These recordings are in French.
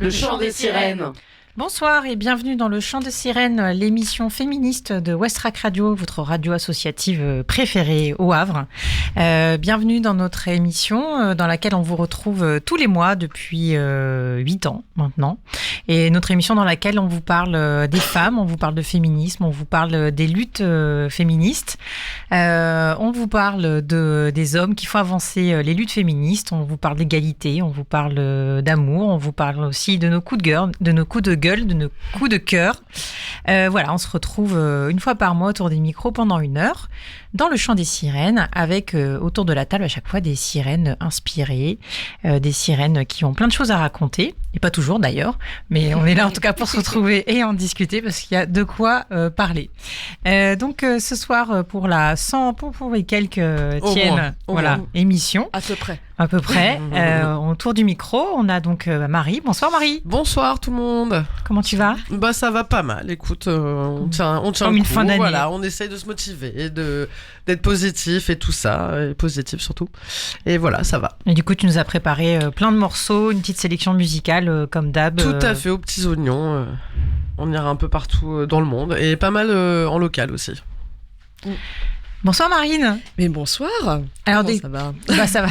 Le chant des sirènes. Bonsoir et bienvenue dans le Chant des Sirènes, l'émission féministe de Westrack Radio, votre radio associative préférée au Havre. Bienvenue dans notre émission dans laquelle on vous retrouve tous les mois depuis 8 ans maintenant. Et notre émission dans laquelle on vous parle des femmes, on vous parle de féminisme, on vous parle des luttes féministes, on vous parle des hommes qui font avancer les luttes féministes, on vous parle d'égalité, on vous parle d'amour, on vous parle aussi de nos coups de gueule, de nos coups de cœur. Voilà, on se retrouve une fois par mois autour des micros pendant 1 heure dans le chant des sirènes avec autour de la table à chaque fois des sirènes inspirées, des sirènes qui ont plein de choses à raconter, et pas toujours d'ailleurs, mais on est là en tout cas pour se retrouver et en discuter parce qu'il y a de quoi parler. Donc ce soir pour la 100 pour les quelques tiennes émission. À peu près. Autour du micro, on a donc Marie. Bonsoir Marie. Bonsoir tout le monde. Comment tu vas ? Bah ça va pas mal. Écoute, on tient comme le une coup. fin d'année. Voilà, on essaye de se motiver et d'être positif et tout ça, et positif surtout. Et voilà, ça va. Et du coup, tu nous as préparé plein de morceaux, une petite sélection musicale comme d'hab. Tout à fait, aux petits oignons. On ira un peu partout dans le monde et pas mal en local aussi. Bonsoir Marine. Mais bonsoir. Alors ça va ? Bah ça va.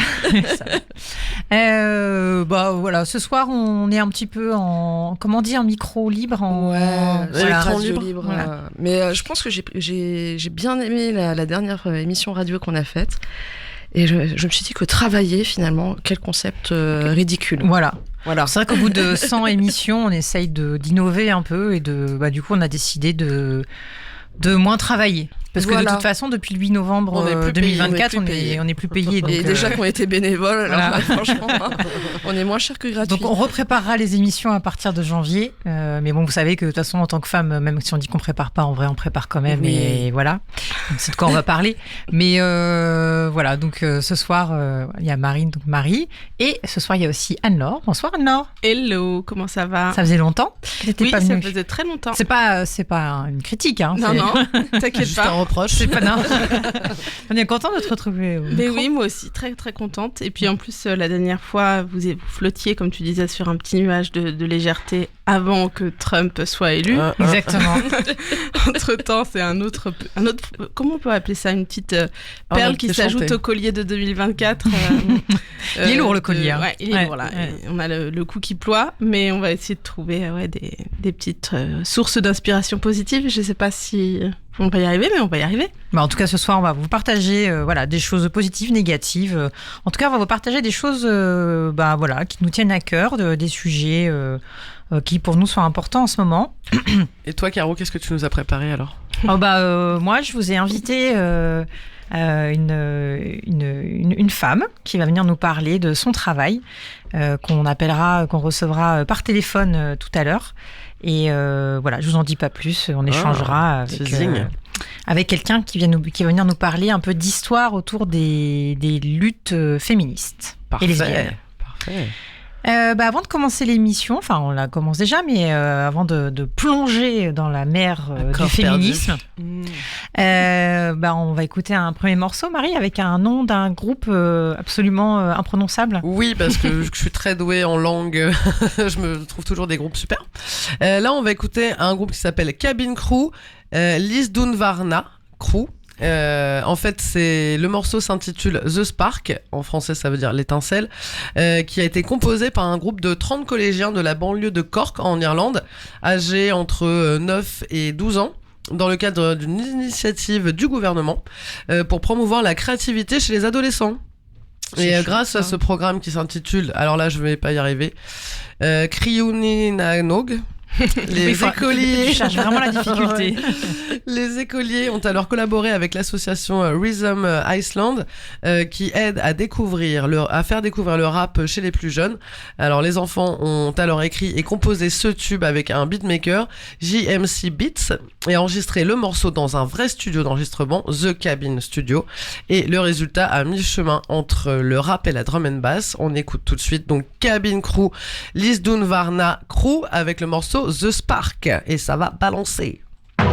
Bah voilà, ce soir on est un petit peu en micro libre, radio libre. Voilà. Mais je pense que j'ai bien aimé la dernière émission radio qu'on a faite. Et je me suis dit que travailler finalement, quel concept ridicule. Voilà. C'est vrai qu'au bout de 100 émissions, on essaye d'innover un peu et du coup on a décidé de moins travailler. Parce que de toute façon, depuis le 8 novembre 2024, on n'est plus payé. Et déjà qu'on était bénévoles, alors franchement, on est moins cher que gratuit. Donc on repréparera les émissions à partir de janvier. Mais bon, vous savez que de toute façon, en tant que femme, même si on dit qu'on prépare pas, en vrai, on prépare quand même. Oui. Et voilà, donc, c'est de quoi on va parler. Mais voilà, donc ce soir, il y a Marine, donc Marie. Et ce soir, il y a aussi Anne-Laure. Bonsoir Anne-Laure. Hello, comment ça va ? Ça faisait longtemps que t'étais pas venue. Oui, ça faisait très longtemps. C'est pas une critique, hein. Non, t'inquiète pas. Un reproche. C'est pas non. On est content de te retrouver. Mais oui, moi aussi, très très contente. Et puis en plus, la dernière fois, vous flottiez, comme tu disais, sur un petit nuage de légèreté avant que Trump soit élu. Exactement. Entre-temps, c'est un autre. Comment on peut appeler ça ? Une petite perle qui s'ajoute au collier de 2024. Il est lourd le collier. Ouais, il est lourd là. Ouais. On a le coup qui ploie, mais on va essayer de trouver des petites sources d'inspiration positive. Je sais pas si on va y arriver, mais on va y arriver. Bah en tout cas, ce soir, on va vous partager des choses positives, négatives. En tout cas, on va vous partager des choses qui nous tiennent à cœur, des sujets qui, pour nous, sont importants en ce moment. Et toi, Caro, qu'est-ce que tu nous as préparé alors ? Moi, je vous ai invité une femme qui va venir nous parler de son travail, qu'on recevra par téléphone tout à l'heure. Et je vous en dis pas plus, on échangera avec quelqu'un qui va venir nous parler un peu d'histoire autour des luttes féministes et lesbiennes. Parfait. Avant de commencer l'émission, enfin on la commence déjà, mais avant de plonger dans la mer du féminisme, on va écouter un premier morceau, Marie, avec un nom d'un groupe absolument imprononçable. Oui, parce que je suis très douée en langue, je me trouve toujours des groupes super. Là, on va écouter un groupe qui s'appelle Cabin Crew, Lisdoonvarna Crew. En fait, le morceau s'intitule The Spark, en français ça veut dire l'étincelle, qui a été composé par un groupe de 30 collégiens de la banlieue de Cork en Irlande, âgés entre 9 et 12 ans, dans le cadre d'une initiative du gouvernement pour promouvoir la créativité chez les adolescents. Et grâce à ce programme qui s'intitule, alors là je vais pas y arriver, Criúnanog, les écoliers. Tu cherches vraiment la difficulté. Les écoliers ont alors collaboré avec l'association Rhythm Iceland qui aide à faire découvrir le rap chez les plus jeunes. Alors les enfants ont alors écrit et composé ce tube avec un beatmaker, JMC Beats, et enregistré le morceau dans un vrai studio d'enregistrement, The Cabin Studio. Et le résultat a mi-chemin entre le rap et la drum and bass. On écoute tout de suite donc Cabin Crew, Lisdoonvarna Crew avec le morceau The Spark, et ça va balancer. Take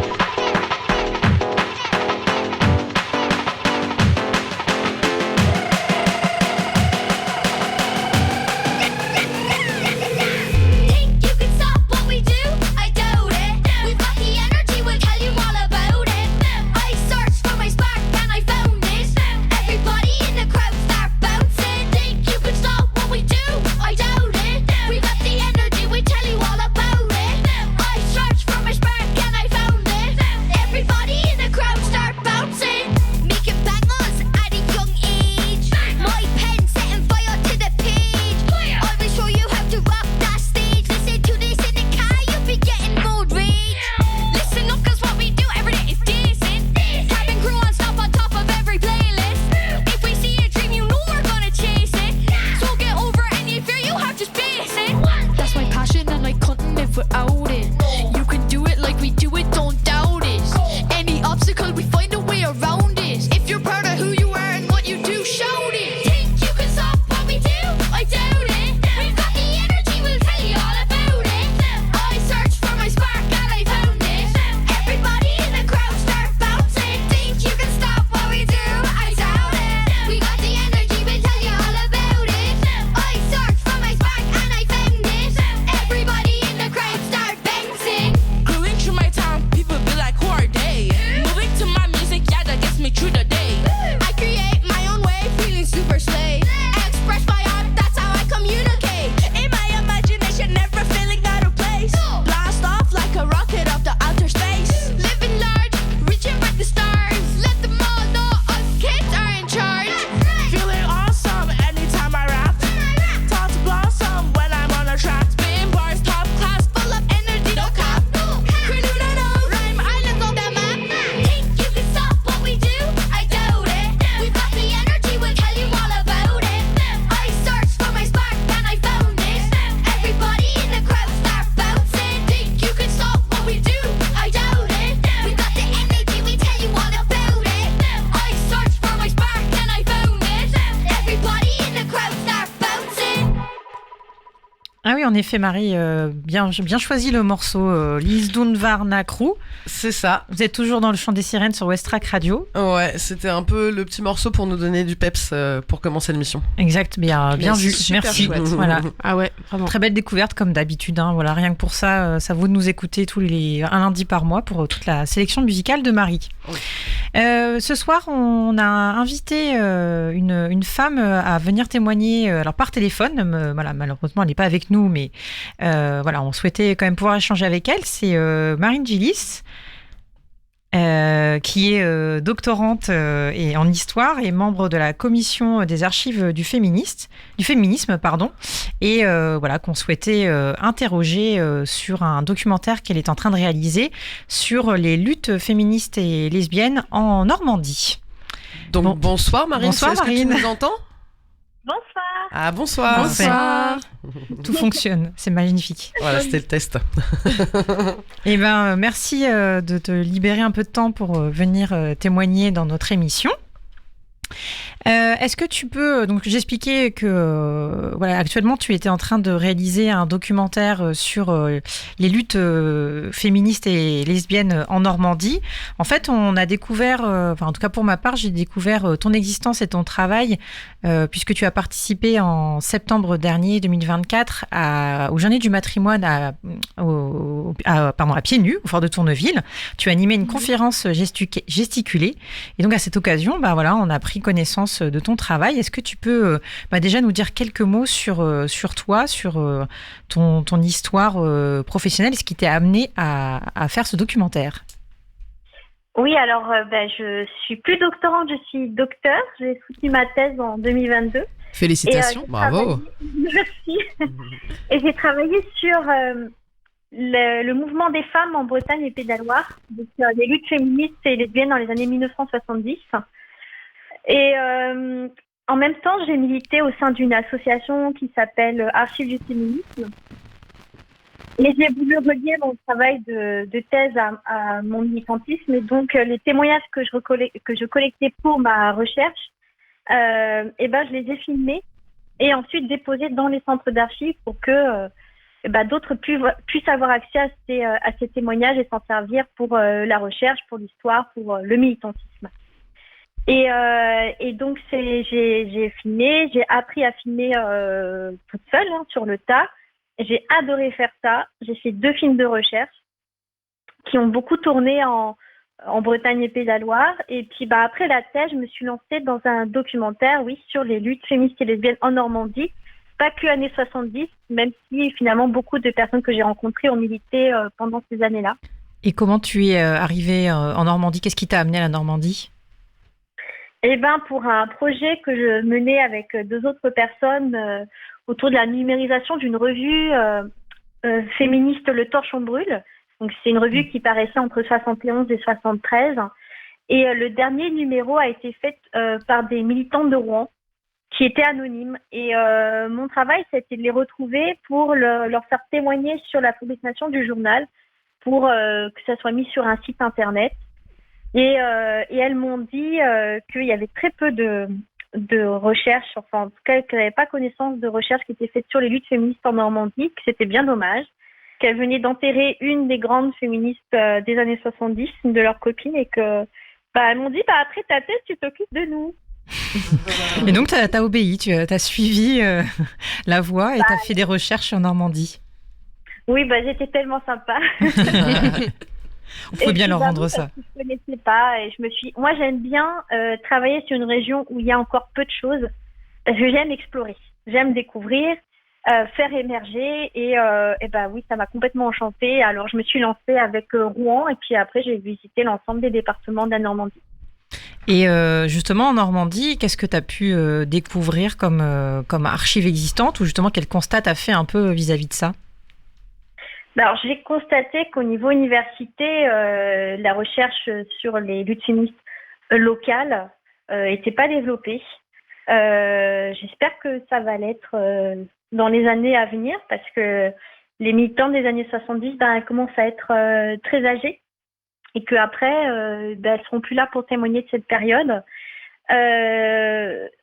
be around it. If you're proud of who you are and what you do, shout it. Think you can stop what we do? I doubt it. We've got the energy, we'll tell you all about it. I searched for my spark and I found it. Everybody in the crowd start bouncing. Think you can stop what we do? I doubt it. We got the energy, we'll tell you all about it. I searched for my spark and I found it. Everybody in the crowd start bouncing. Cruising through my town, people be like, who are they? Moving to my music, yeah, that gets me through the day. I create my own way, feeling super slay. Express my art, that's how I communicate. In my imagination, never feeling out of place. Blast off like a rocket up to outer space. Living large, reaching for the stars. Let them all know us kids are in charge. Feeling awesome anytime I rap. Thoughts blossom when I'm on a track. Spin bars, top class, Full of energy, no cap. Crew no no, rhyme islands on the map. Think you can stop what we do? I doubt it. We've got the energy, we'll tell you all about it. I searched for my spark and I found it. Everybody in the crowd start bouncing. Think you can stop what we do? I doubt it. We've got the energy, we tell you all about it. I searched for my spark and I found it. Everybody in the crowd start bouncing. Ah oui, en effet, Marie, bien choisi le morceau Lisdoonvarna Crew. C'est ça. Vous êtes toujours dans le chant des sirènes sur Westrack Radio. Ouais, c'était un peu le petit morceau pour nous donner du peps pour commencer l'émission. Exact, bien Mais vu. super Merci. chouette. Voilà. Ah ouais, vraiment. Très belle découverte comme d'habitude. Hein. Voilà, rien que pour ça, ça vaut de nous écouter un lundi par mois pour toute la sélection musicale de Marie. Oui. Ce soir, on a invité une femme à venir témoigner, alors par téléphone. Voilà, malheureusement, elle n'est pas avec nous, mais voilà, on souhaitait quand même pouvoir échanger avec elle. C'est Marine Gillis. Qui est doctorante et en histoire et membre de la commission des archives du féminisme, et voilà qu'on souhaitait interroger sur un documentaire qu'elle est en train de réaliser sur les luttes féministes et lesbiennes en Normandie. Donc bonsoir Marine, Bonsoir, est-ce Marine. que tu nous entends? Bonsoir. Ah bonsoir. Bonsoir. Tout fonctionne, c'est magnifique. Voilà, c'était le test. Eh ben, merci de te libérer un peu de temps pour venir témoigner dans notre émission. Est-ce que tu peux... Donc, j'expliquais que voilà, actuellement, tu étais en train de réaliser un documentaire sur les luttes féministes et lesbiennes en Normandie. En fait, on a découvert, enfin, en tout cas pour ma part, j'ai découvert ton existence et ton travail puisque tu as participé en septembre dernier, 2024, aux Journées du matrimoine à Pieds Nus, au Fort de Tourneville. Tu as animé une conférence gesticulée. Et donc, à cette occasion, bah, voilà, on a pris connaissance de ton travail. Est-ce que tu peux déjà nous dire quelques mots sur toi, sur ton histoire professionnelle et ce qui t'a amené à faire ce documentaire? Oui, alors je suis plus doctorante, je suis docteur. J'ai soutenu ma thèse en 2022. Félicitations. J'ai Bravo. Merci. Et j'ai travaillé sur le mouvement des femmes en Bretagne et Pays de la Loire, donc les luttes féministes et lesbiennes dans les années 1970. Et en même temps, j'ai milité au sein d'une association qui s'appelle Archives du féminisme. Et j'ai voulu relier mon travail de thèse à mon militantisme. Et donc, les témoignages que je collectais pour ma recherche, je les ai filmés et ensuite déposés dans les centres d'archives pour que d'autres puissent avoir accès à ces témoignages et s'en servir pour la recherche, pour l'histoire, pour le militantisme. Et donc j'ai filmé, j'ai appris à filmer toute seule sur le tas. J'ai adoré faire ça. J'ai fait 2 films de recherche qui ont beaucoup tourné en Bretagne et Pays de la Loire. Et puis après la thèse, je me suis lancée dans un documentaire, sur les luttes féministes et lesbiennes en Normandie. Pas que années 70, même si finalement beaucoup de personnes que j'ai rencontrées ont milité pendant ces années-là. Et comment tu es arrivée en Normandie? Qu'est-ce qui t'a amenée à la Normandie? Pour un projet que je menais avec 2 autres personnes autour de la numérisation d'une revue féministe, Le Torchon Brûle. Donc, c'est une revue qui paraissait entre 71 et 73. Et le dernier numéro a été fait par des militantes de Rouen qui étaient anonymes. Et mon travail, c'était de les retrouver pour leur faire témoigner sur la publication du journal pour que ça soit mis sur un site internet. Et elles m'ont dit qu'il y avait très peu de recherches, enfin en tout cas qu'elles n'avaient pas connaissance de recherches qui étaient faites sur les luttes féministes en Normandie, que c'était bien dommage, qu'elles venaient d'enterrer une des grandes féministes des années 70, une de leurs copines, et que elles m'ont dit après ta thèse tu t'occupes de nous. Et donc, t'as obéi, t'as suivi la voie et t'as fait des recherches en Normandie. Oui, j'étais tellement sympa. On pouvait bien leur rendre ça. Je ne connaissais pas et moi j'aime bien travailler sur une région où il y a encore peu de choses parce que j'aime explorer, j'aime découvrir, faire émerger et oui, ça m'a complètement enchantée. Alors je me suis lancée avec Rouen et puis après j'ai visité l'ensemble des départements de la Normandie. Et justement en Normandie, qu'est-ce que tu as pu découvrir comme archives existantes ou justement quel constat tu as fait un peu vis-à-vis de ça? Alors, j'ai constaté qu'au niveau université, la recherche sur les luttes féministes locales était pas développée. J'espère que ça va l'être dans les années à venir parce que les militants des années 70 elles commencent à être très âgées et qu'après, elles seront plus là pour témoigner de cette période.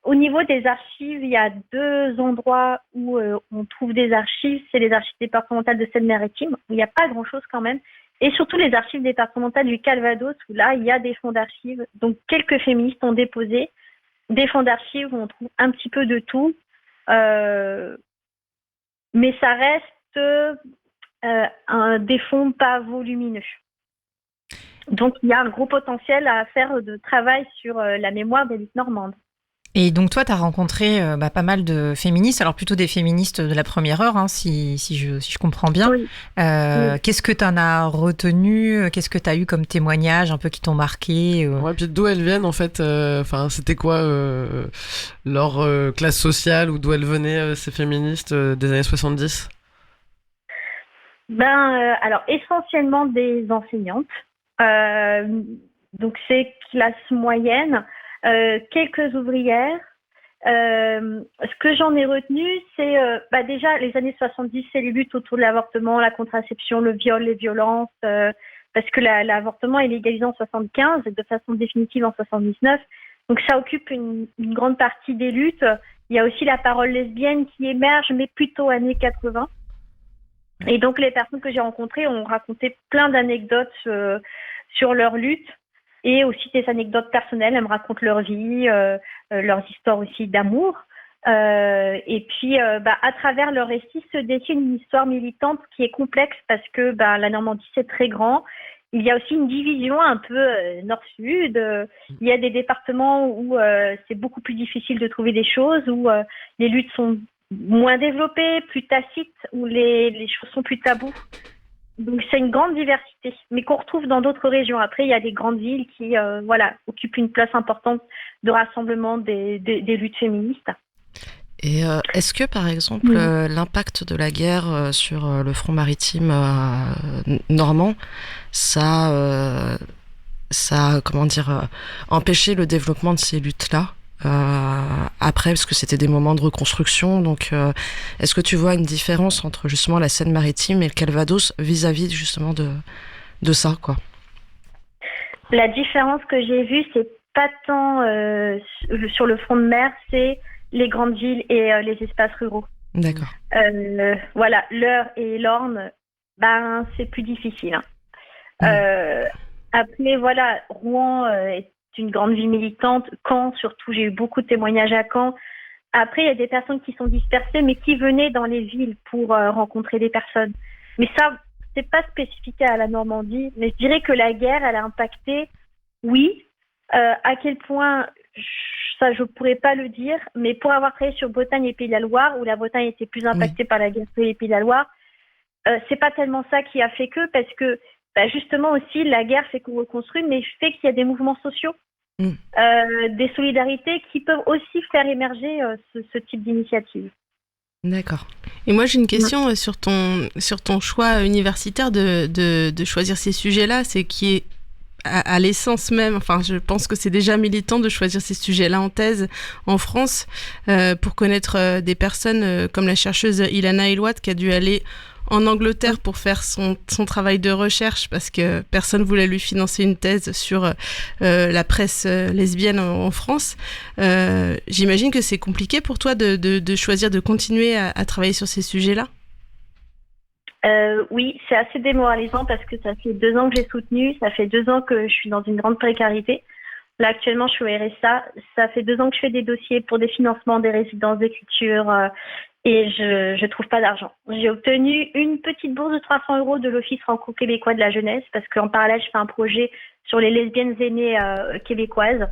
Au niveau des archives, il y a 2 endroits où on trouve des archives. C'est les archives départementales de Seine-Maritime, où il n'y a pas grand-chose quand même. Et surtout les archives départementales du Calvados, où là, il y a des fonds d'archives. Donc, quelques féministes ont déposé des fonds d'archives où on trouve un petit peu de tout. Mais ça reste des fonds pas volumineux. Donc, il y a un gros potentiel à faire de travail sur la mémoire des luttes normandes. Et donc, toi, tu as rencontré pas mal de féministes, alors plutôt des féministes de la première heure, hein, si je comprends bien. Oui. Oui. Qu'est-ce que tu en as retenu? Qu'est-ce que tu as eu comme témoignages un peu qui t'ont marqué? Ouais, puis d'où elles viennent, en fait. C'était quoi leur classe sociale ou d'où elles venaient, ces féministes des années 70? Alors, essentiellement des enseignantes. Donc c'est classe moyenne, quelques ouvrières. Ce que j'en ai retenu, c'est déjà les années 70, c'est les luttes autour de l'avortement, la contraception, le viol, les violences, parce que l'avortement est légalisé en 75 et de façon définitive en 79. Donc ça occupe une grande partie des luttes. Il y a aussi la parole lesbienne qui émerge, mais plutôt années 80. Et donc les personnes que j'ai rencontrées ont raconté plein d'anecdotes sur leur lutte et aussi des anecdotes personnelles. Elles me racontent leur vie, leurs histoires aussi d'amour. Et puis, à travers leur récit se dessine une histoire militante qui est complexe parce que la Normandie, c'est très grand. Il y a aussi une division un peu nord-sud. Il y a des départements où c'est beaucoup plus difficile de trouver des choses, où les luttes sont moins développées, plus tacites, où les choses sont plus tabous. Donc c'est une grande diversité, mais qu'on retrouve dans d'autres régions. Après, il y a des grandes villes qui occupent une place importante de rassemblement des luttes féministes. Et est-ce que, par exemple, l'impact de la guerre sur le front maritime normand, ça a, empêché le développement de ces luttes-là après, parce que c'était des moments de reconstruction. Donc, est-ce que tu vois une différence entre justement la Seine-Maritime et le Calvados vis-à-vis justement de ça, quoi? La différence que j'ai vue, c'est pas tant sur le front de mer, c'est les grandes villes et les espaces ruraux. D'accord. l'Eure et l'Orne, c'est plus difficile. Après, Rouen est une grande ville militante. Caen, surtout, j'ai eu beaucoup de témoignages à Caen. Après, il y a des personnes qui sont dispersées, mais qui venaient dans les villes pour rencontrer des personnes. Mais ça, c'est pas spécifique à la Normandie. Mais je dirais que la guerre, elle a impacté, oui. À quel point, ça, je pourrais pas le dire. Mais pour avoir travaillé sur Bretagne et Pays de la Loire, où la Bretagne était plus impactée par la guerre que les Pays de la Loire, c'est pas tellement ça qui a fait que, parce que justement aussi, la guerre fait qu'on reconstruit, mais fait qu'il y a des mouvements sociaux, des solidarités qui peuvent aussi faire émerger ce type d'initiative. D'accord. Et moi, j'ai une question sur ton choix universitaire de choisir ces sujets-là. C'est qui est à l'essence même, je pense que c'est déjà militant de choisir ces sujets-là en thèse en France pour connaître des personnes comme la chercheuse Ilana Elouat qui a dû aller en Angleterre pour faire son travail de recherche parce que personne voulait lui financer une thèse sur la presse lesbienne en France. J'imagine que c'est compliqué pour toi de choisir de continuer à travailler sur ces sujets-là. Oui, c'est assez démoralisant parce que ça fait 2 ans que j'ai soutenu, ça fait 2 ans que je suis dans une grande précarité. Là, actuellement, je suis au RSA. Ça fait 2 ans que je fais des dossiers pour des financements des résidences d'écriture et je trouve pas d'argent. J'ai obtenu une petite bourse de 300 € de l'Office franco-québécois de la jeunesse parce qu'en parallèle, je fais un projet sur les lesbiennes aînées québécoises.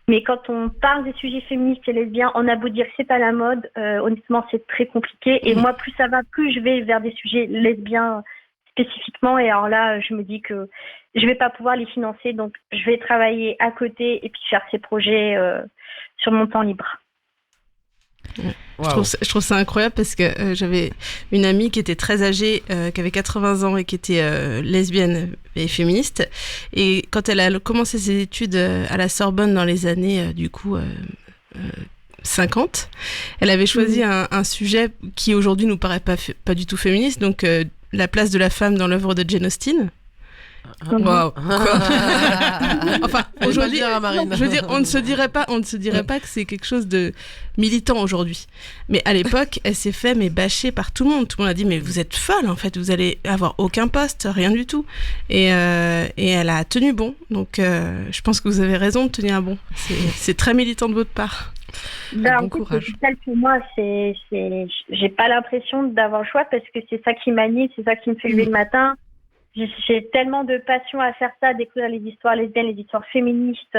Mais quand on parle des sujets féministes et lesbiens, on a beau dire que c'est pas la mode, honnêtement, c'est très compliqué. Et moi, plus ça va, plus je vais vers des sujets lesbiens spécifiquement. Et alors là, je me dis que je vais pas pouvoir les financer, donc je vais travailler à côté et puis faire ces projets sur mon temps libre. Wow. Je trouve ça incroyable parce que j'avais une amie qui était très âgée, qui avait 80 ans et qui était lesbienne et féministe. Et quand elle a commencé ses études à la Sorbonne dans les années 50, elle avait choisi un sujet qui aujourd'hui nous paraît pas du tout féministe, donc la place de la femme dans l'œuvre de Jane Austen. Wow. Enfin, aujourd'hui, Marine. je veux dire, on ne se dirait pas que c'est quelque chose de militant aujourd'hui. Mais à l'époque, elle s'est fait bâcher par tout le monde. Tout le monde a dit mais vous êtes folle en fait, vous allez avoir aucun poste, rien du tout. Et elle a tenu bon. Donc je pense que vous avez raison de tenir bon. C'est très militant de votre part. Ben, Bon en fait, courage. c'est ça pour moi, j'ai pas l'impression d'avoir le choix parce que c'est ça qui m'anime, c'est ça qui me fait lever le matin. J'ai tellement de passion à faire ça, à découvrir les histoires lesbiennes, les histoires féministes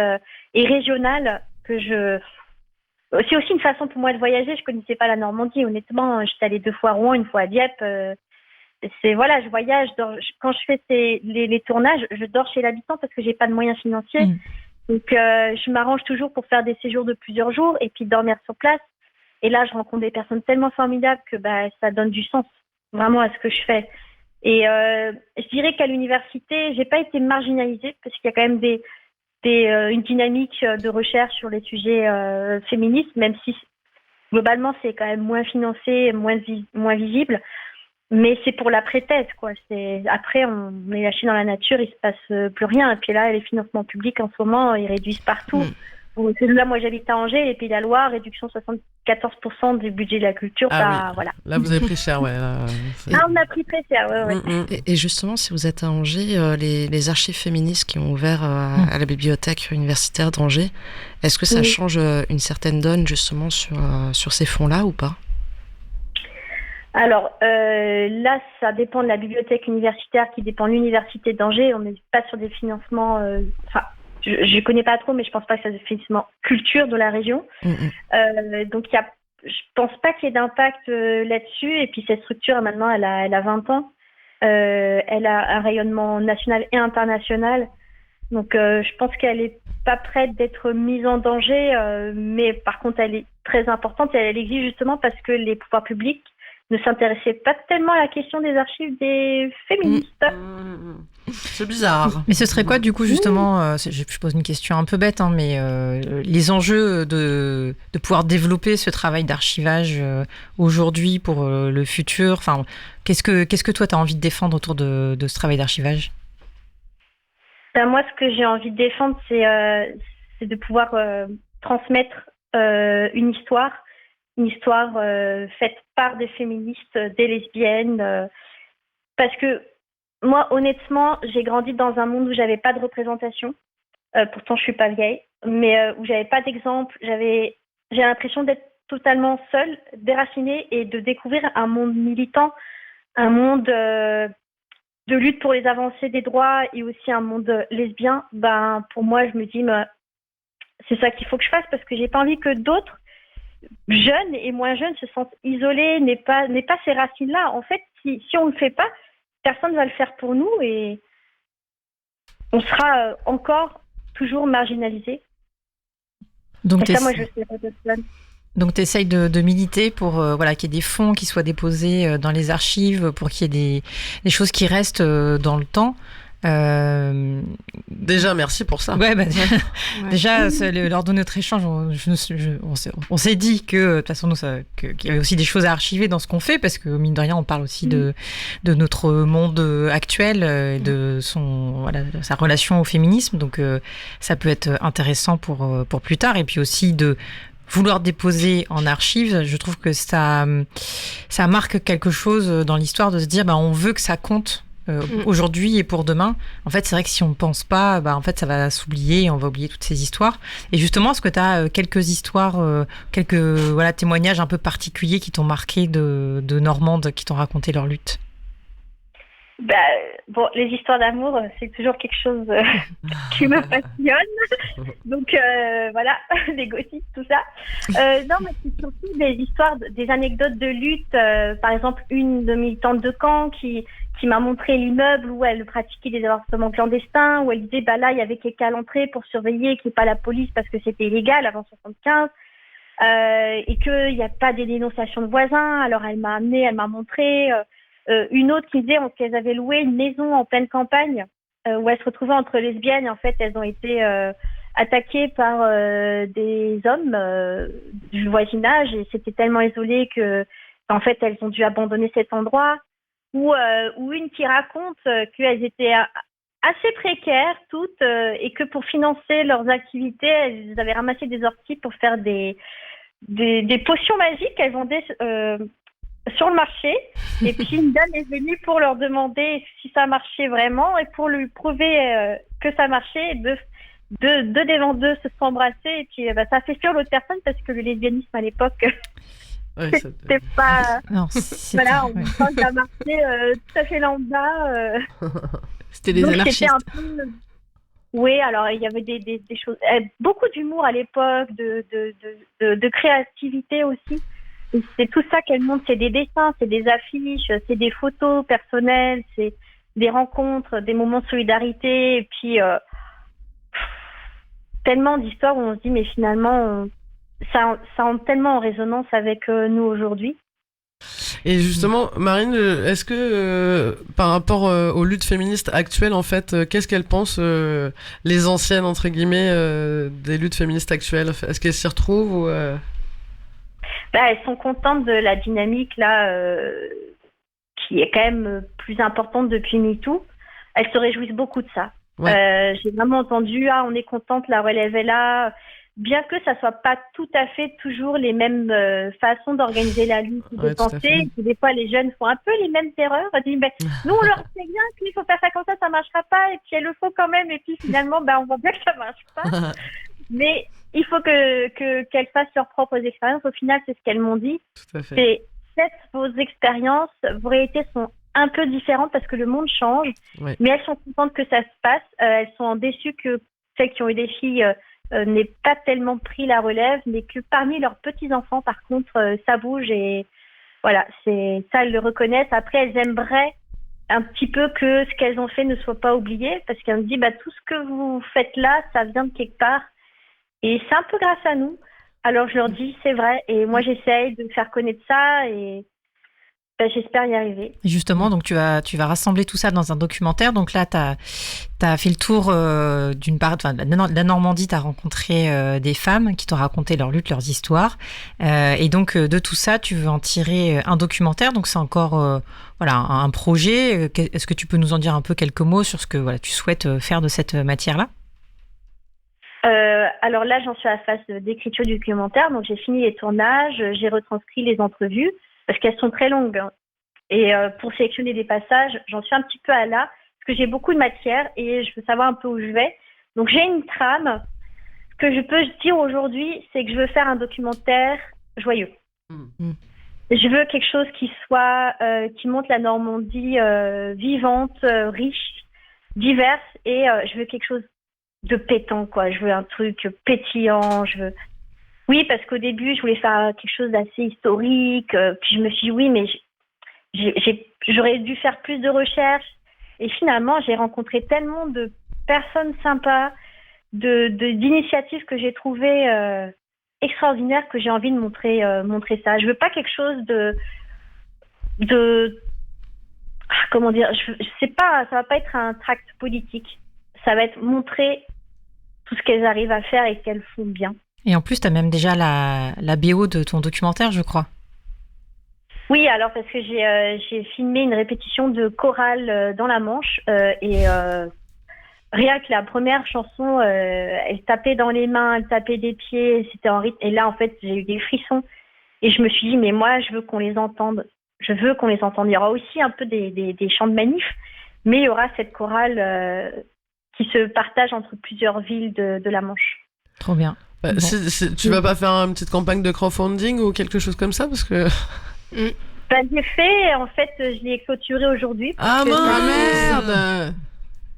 et régionales que c'est aussi une façon pour moi de voyager. Je connaissais pas la Normandie, honnêtement. J'étais allée 2 fois à Rouen, 1 fois à Dieppe. Je voyage. Quand je fais les tournages, je dors chez l'habitant parce que j'ai pas de moyens financiers. Donc, je m'arrange toujours pour faire des séjours de plusieurs jours et puis dormir sur place. Et là, je rencontre des personnes tellement formidables que ça donne du sens vraiment à ce que je fais. Et je dirais qu'à l'université, j'ai pas été marginalisée parce qu'il y a quand même une dynamique de recherche sur les sujets féministes, même si globalement c'est quand même moins financé, moins visible. Mais c'est pour l'après-thèse, quoi. Après, on est lâché dans la nature, il se passe plus rien. Et puis là, les financements publics en ce moment, ils réduisent partout. Là, moi, j'habite à Angers, et puis la Loire, réduction 74% du budget de la culture. Ah oui. Voilà. Là, vous avez pris cher, ouais. On a pris très cher, ouais. Et justement, si vous êtes à Angers, les archives féministes qui ont ouvert à la bibliothèque universitaire d'Angers, est-ce que ça change une certaine donne justement sur ces fonds-là ou pas ? Alors là, ça dépend de la bibliothèque universitaire qui dépend de l'université d'Angers. On n'est pas sur des financements... je connais pas trop, mais je pense pas que ça soit des financements culture de la région. Donc, je pense pas qu'il y ait d'impact là-dessus. Et puis, cette structure, maintenant, elle a 20 ans. Elle a un rayonnement national et international. Donc, je pense qu'elle est pas prête d'être mise en danger. Mais par contre, elle est très importante et elle existe justement parce que les pouvoirs publics ne s'intéressaient pas tellement à la question des archives des féministes. C'est bizarre. Mais ce serait quoi, du coup, justement, je pose une question un peu bête, hein, mais les enjeux de pouvoir développer ce travail d'archivage aujourd'hui pour le futur, enfin, qu'est-ce que toi, tu as envie de défendre autour de ce travail d'archivage ? Moi, ce que j'ai envie de défendre, c'est de pouvoir transmettre une histoire faite par des féministes, des lesbiennes, parce que moi, honnêtement, j'ai grandi dans un monde où j'avais pas de représentation. Pourtant, je suis pas vieille, mais où j'avais pas d'exemple. J'ai l'impression d'être totalement seule, déracinée, et de découvrir un monde militant, un monde de lutte pour les avancées des droits et aussi un monde lesbien. Pour moi, je me dis, c'est ça qu'il faut que je fasse parce que j'ai pas envie que d'autres jeunes et moins jeunes se sentent isolés, n'aient pas ces racines-là. En fait, si on ne le fait pas, personne ne va le faire pour nous et on sera encore toujours marginalisés. Donc, moi, je sais pas de cela. Donc, tu essayes de militer pour qu'il y ait des fonds qui soient déposés dans les archives, pour qu'il y ait des choses qui restent dans le temps. Déjà, merci pour ça. Ouais, bah, Ouais. déjà, lors de notre échange, on s'est dit que, de toute façon, qu'il y avait aussi des choses à archiver dans ce qu'on fait, parce que, mine de rien, on parle aussi de notre monde actuel, de de sa relation au féminisme. Donc, ça peut être intéressant pour plus tard. Et puis aussi de vouloir déposer en archives, je trouve que ça marque quelque chose dans l'histoire, de se dire, on veut que ça compte aujourd'hui et pour demain. En fait, c'est vrai que si on ne pense pas, en fait, ça va s'oublier et on va oublier toutes ces histoires. Et justement, est-ce que tu as quelques histoires, quelques témoignages un peu particuliers qui t'ont marqué de Normandes qui t'ont raconté leur lutte? Bon, les histoires d'amour, c'est toujours quelque chose qui me passionne. Donc voilà, les gossips, tout ça. Non, mais c'est surtout des histoires, des anecdotes de lutte. Par exemple, une de militante de Caen qui m'a montré l'immeuble où elle pratiquait des avortements clandestins, où elle disait là, il y avait quelqu'un à l'entrée pour surveiller, qu'il n'y ait pas la police parce que c'était illégal avant 75. Et qu'il n'y a pas des dénonciations de voisins. Alors elle m'a montré... une autre qui disait qu'elles avaient loué une maison en pleine campagne où elles se retrouvaient entre lesbiennes et en fait elles ont été attaquées par des hommes du voisinage et c'était tellement isolé que en fait elles ont dû abandonner cet endroit, ou une qui raconte qu'elles étaient assez précaires toutes et que pour financer leurs activités elles avaient ramassé des orties pour faire des potions magiques qu'elles vendaient sur le marché, et puis une dame est venue pour leur demander si ça marchait vraiment et pour lui prouver que ça marchait, deux des vendeuses se sont embrassées et puis ça a fait fuir l'autre personne parce que le lesbianisme à l'époque c'était pas Non, voilà, on pense que ça marchait tout à fait lambda. C'était des Donc, anarchistes. c'était un peu... Oui, alors il y avait des choses, beaucoup d'humour à l'époque, de créativité aussi. Et c'est tout ça qu'elle montre, c'est des dessins, c'est des affiches, c'est des photos personnelles, c'est des rencontres, des moments de solidarité, et puis tellement d'histoires où on se dit mais finalement ça entre tellement en résonance avec nous aujourd'hui. Et justement, Marine, est-ce que par rapport aux luttes féministes actuelles, en fait, qu'est-ce qu'elles pensent, les anciennes, entre guillemets, des luttes féministes actuelles? Est-ce qu'elles s'y retrouvent ou, Elles sont contentes de la dynamique là, qui est quand même plus importante depuis MeToo. Elles se réjouissent beaucoup de ça. Ouais. J'ai vraiment entendu, on est contente, la relève est là. Bien que ça soit pas tout à fait toujours les mêmes façons d'organiser la lutte ou de penser, et des fois les jeunes font un peu les mêmes erreurs. Ils disent, nous on leur sait bien qu'il faut faire ça comme ça marchera pas, et puis elles le font quand même, et puis finalement on voit bien que ça marche pas. Mais il faut qu'elles fassent leurs propres expériences. Au final, c'est ce qu'elles m'ont dit. Tout à fait. C'est faites vos expériences, vos réalités sont un peu différentes parce que le monde change, mais elles sont contentes que ça se passe. Elles sont déçues que celles qui ont eu des filles n'aient pas tellement pris la relève, mais que parmi leurs petits-enfants, par contre, ça bouge et voilà, c'est ça, elles le reconnaissent. Après, elles aimeraient un petit peu que ce qu'elles ont fait ne soit pas oublié, parce qu'elles me disent, tout ce que vous faites là, ça vient de quelque part. Et c'est un peu grâce à nous. Alors je leur dis, c'est vrai. Et moi, j'essaye de faire connaître ça et j'espère y arriver. Justement, donc tu vas rassembler tout ça dans un documentaire. Donc là, tu as fait le tour d'une part de la Normandie, tu as rencontré des femmes qui t'ont raconté leur lutte, leurs histoires. Et donc de tout ça, tu veux en tirer un documentaire. Donc c'est encore un projet. Est-ce que tu peux nous en dire un peu quelques mots sur ce que tu souhaites faire de cette matière-là ? Alors là, j'en suis à la phase d'écriture du documentaire. Donc j'ai fini les tournages, j'ai retranscrit les entrevues parce qu'elles sont très longues. Et pour sélectionner des passages, j'en suis un petit peu à là parce que j'ai beaucoup de matière et je veux savoir un peu où je vais. Donc j'ai une trame. Ce que je peux dire aujourd'hui, c'est que je veux faire un documentaire joyeux. Je veux quelque chose qui soit, qui montre la Normandie vivante, riche, diverse, et je veux quelque chose de pétant, quoi. Je veux un truc pétillant. Oui, parce qu'au début, je voulais faire quelque chose d'assez historique. Puis je me suis dit, oui, mais j'aurais dû faire plus de recherches. Et finalement, j'ai rencontré tellement de personnes sympas, d'initiatives que j'ai trouvées extraordinaires que j'ai envie de montrer ça. Je veux pas quelque chose de comment dire, je sais pas, ça va pas être un tract politique. Ça va être montrer tout ce qu'elles arrivent à faire et qu'elles font bien. Et en plus, tu as même déjà la BO de ton documentaire, je crois. Oui, alors parce que j'ai filmé une répétition de chorale dans la Manche et rien que la première chanson, elle tapait dans les mains, elle tapait des pieds, c'était en rythme. Et là, en fait, j'ai eu des frissons et je me suis dit, mais moi, je veux qu'on les entende. Je veux qu'on les entende. Il y aura aussi un peu des chants de manif, mais il y aura cette chorale qui se partage entre plusieurs villes de la Manche. Trop bien. Bah, Bon. tu vas pas faire une petite campagne de crowdfunding ou quelque chose comme ça parce que... Ben, j'ai fait, en fait, je l'ai clôturé aujourd'hui. Ah parce que Ah mince. merde.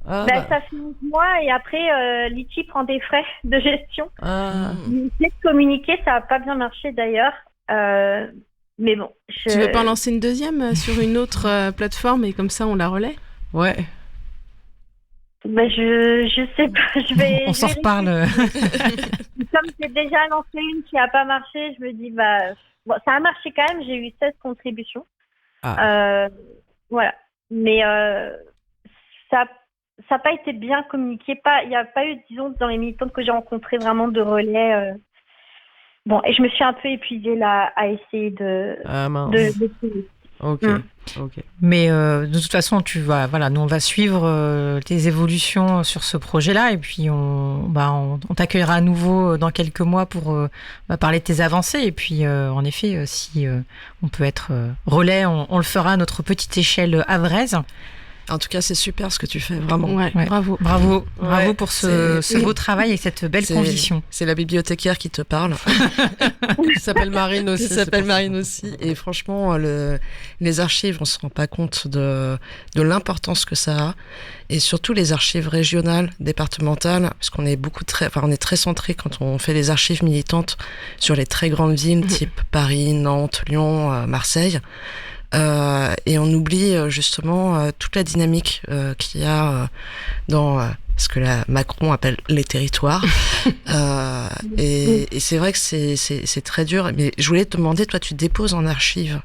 Ah, ben, bah. ça fait 11 mois et après, Litchi prend des frais de gestion. Ah. J'ai essayé de communiquer, ça n'a pas bien marché d'ailleurs. Mais bon. Tu veux pas en lancer une deuxième sur une autre plateforme et comme ça on la relaie? Ouais. Ben, je sais pas, je vais. On s'en je vais reparle. Comme j'ai déjà lancé une qui n'a pas marché, je me dis, bah, bon, ça a marché quand même, j'ai eu 16 contributions. Voilà. Mais ça n'a pas été bien communiqué. Il n'y a pas eu, disons, dans les militantes que j'ai rencontrées, vraiment de relais. Bon, et je me suis un peu épuisée là à essayer Ah mince. de Ok. Mm. Ok. Mais de toute façon, nous on va suivre tes évolutions sur ce projet-là et puis on t'accueillera à nouveau dans quelques mois pour parler de tes avancées. Et puis en effet, si on peut être relais, on le fera à notre petite échelle havraise. En tout cas, c'est super ce que tu fais, vraiment. Ouais, Ouais. bravo. Bravo Ouais, pour ce beau travail et cette belle C'est- conviction. C'est la bibliothécaire qui te parle. Qui s'appelle Marine aussi. Qui s'appelle Marine aussi. Et franchement, les archives, on se rend pas compte de l'importance que ça a. Et surtout les archives régionales, départementales, parce qu'on est on est très centré quand on fait les archives militantes sur les très grandes villes, type Paris, Nantes, Lyon, Marseille. Et on oublie justement toute la dynamique qu'il y a dans ce que Macron appelle les territoires. Et c'est vrai que c'est très dur. Mais je voulais te demander, toi, tu déposes en archives,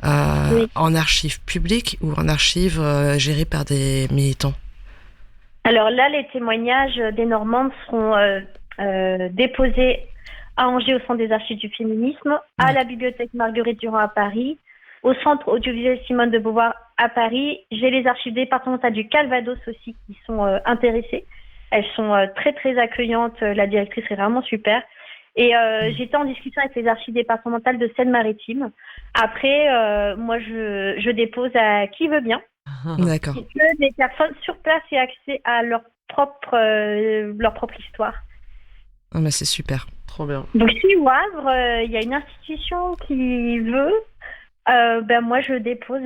Oui. en archives publiques ou en archives gérées par des militants? Alors là, les témoignages des Normandes seront déposés à Angers au Centre des archives du féminisme, à la bibliothèque Marguerite Durand à Paris, au Centre audiovisuel Simone de Beauvoir à Paris. J'ai les archives départementales du Calvados aussi qui sont intéressées. Elles sont très très accueillantes. La directrice est vraiment super. Et j'étais en discussion avec les archives départementales de Seine-Maritime. Après, moi, je dépose à qui veut bien. D'accord. Et que les personnes sur place aient accès à leur propre histoire. Ah, mais c'est super. Trop bien. Donc si au Havre, il y a une institution qui veut, ben moi je dépose.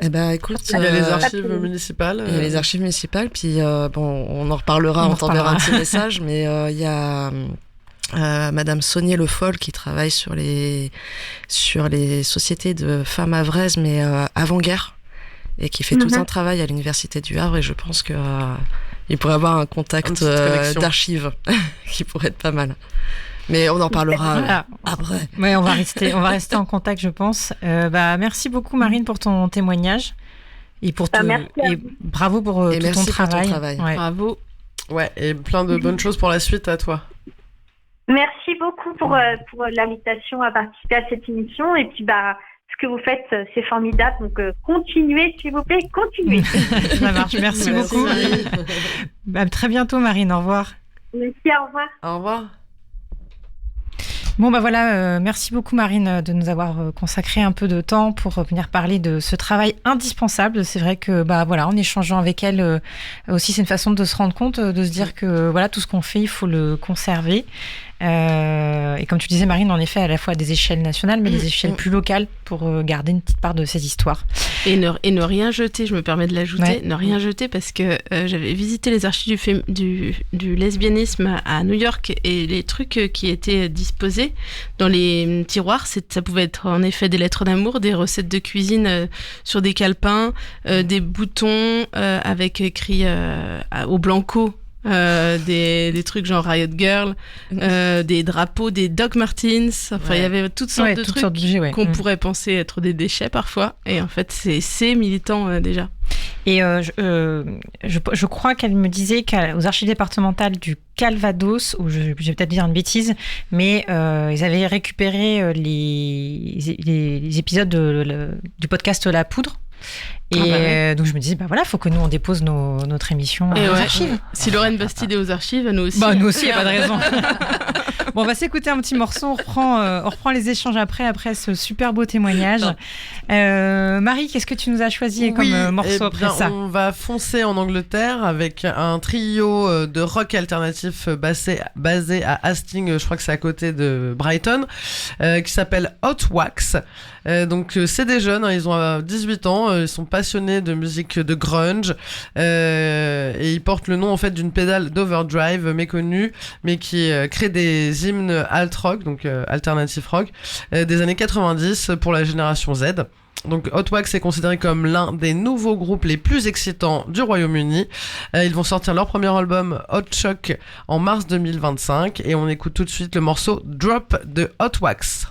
Eh ben, écoute, Il y a les archives absolument. municipales. il y a les archives municipales, puis bon, on en reparlera, On en on t'enverra un reparlera. petit message, mais il y a Madame Saunier Le Foll qui travaille sur les sociétés de femmes havraises, mais avant-guerre, et qui fait tout Mhm. un travail à l'université du Havre, et je pense que il pourrait avoir un Une contact petite connexion. d'archives qui pourrait être pas mal. Mais on en parlera Voilà. après. Ouais, on va rester en contact, je pense. Merci beaucoup, Marine, pour ton témoignage et merci à et bravo pour Et tout merci ton pour ton travail. travail. Ouais. Bravo. Ouais, et plein de bonnes choses pour la suite à toi. Merci beaucoup pour l'invitation à participer à cette émission. Et puis bah ce que vous faites, c'est formidable. Donc continuez, s'il vous plaît, continuez. Ça marche. Merci beaucoup. À très bientôt, Marine. Au revoir. Merci, au revoir. Au revoir. Bon, voilà, merci beaucoup, Marine, de nous avoir consacré un peu de temps pour venir parler de ce travail indispensable. C'est vrai que, voilà, en échangeant avec elle, aussi, c'est une façon de se rendre compte, de se dire que, voilà, tout ce qu'on fait, il faut le conserver. Et comme tu disais, Marine, en effet, à la fois à des échelles nationales, mais des échelles plus locales pour garder une petite part de ces histoires. Et ne rien jeter, je me permets de l'ajouter, Ouais. ne rien jeter parce que j'avais visité les archives du lesbianisme à New York et les trucs qui étaient disposés dans les tiroirs, ça pouvait être en effet des lettres d'amour, des recettes de cuisine sur des calepins, des boutons avec écrit au blanco des trucs genre Riot Girl, des drapeaux, des Doc Martens. Enfin, il y avait toutes sortes de toutes trucs sortes d'objets, qu'on pourrait penser être des déchets parfois. Et en fait, c'est militant déjà. Et je crois qu'elle me disait qu'aux archives départementales du Calvados, ou je vais peut-être dire une bêtise, mais ils avaient récupéré les épisodes du podcast La Poudre. Et donc je me disais, bah voilà, faut que nous on dépose notre émission aux archives. Si Lorraine Bastide est aux archives, nous aussi. Bah nous aussi, il n'y a pas de raison. Bon, on va s'écouter un petit morceau, on reprend les échanges après ce super beau témoignage. Marie, qu'est-ce que tu nous as choisi comme morceau après ça? On va foncer en Angleterre avec un trio de rock alternatif basé à Hastings, je crois que c'est à côté de Brighton, qui s'appelle Hot Wax. Donc c'est des jeunes, ils ont 18 ans, ils sont passionnés de musique de grunge et ils portent le nom en fait d'une pédale d'overdrive méconnue, mais qui crée des hymnes alt-rock, donc alternative rock, des années 90 pour la génération Z. Donc Hot Wax est considéré comme l'un des nouveaux groupes les plus excitants du Royaume-Uni. Ils vont sortir leur premier album Hot Shock en mars 2025 et on écoute tout de suite le morceau Drop de Hot Wax.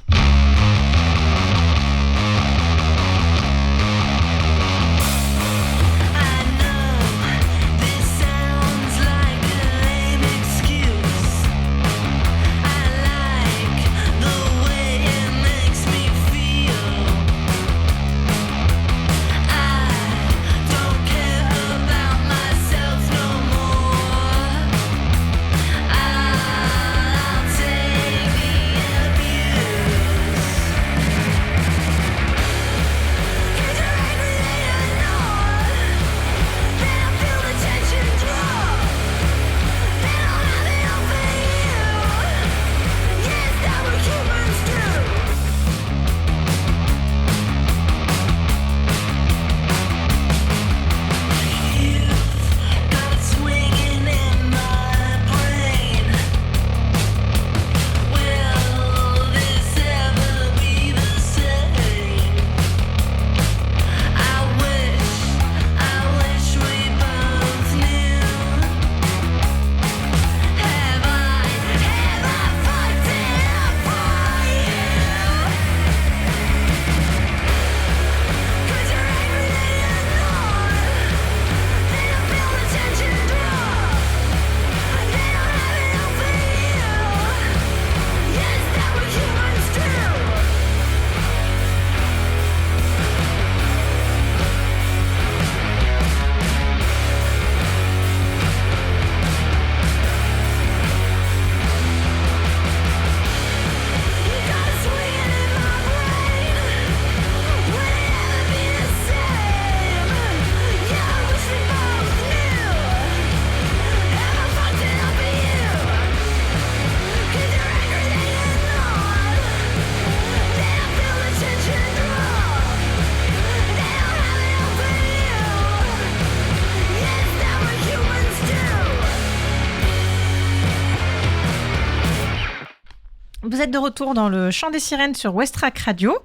Vous êtes de retour dans le Chant des Sirènes sur Westrack Radio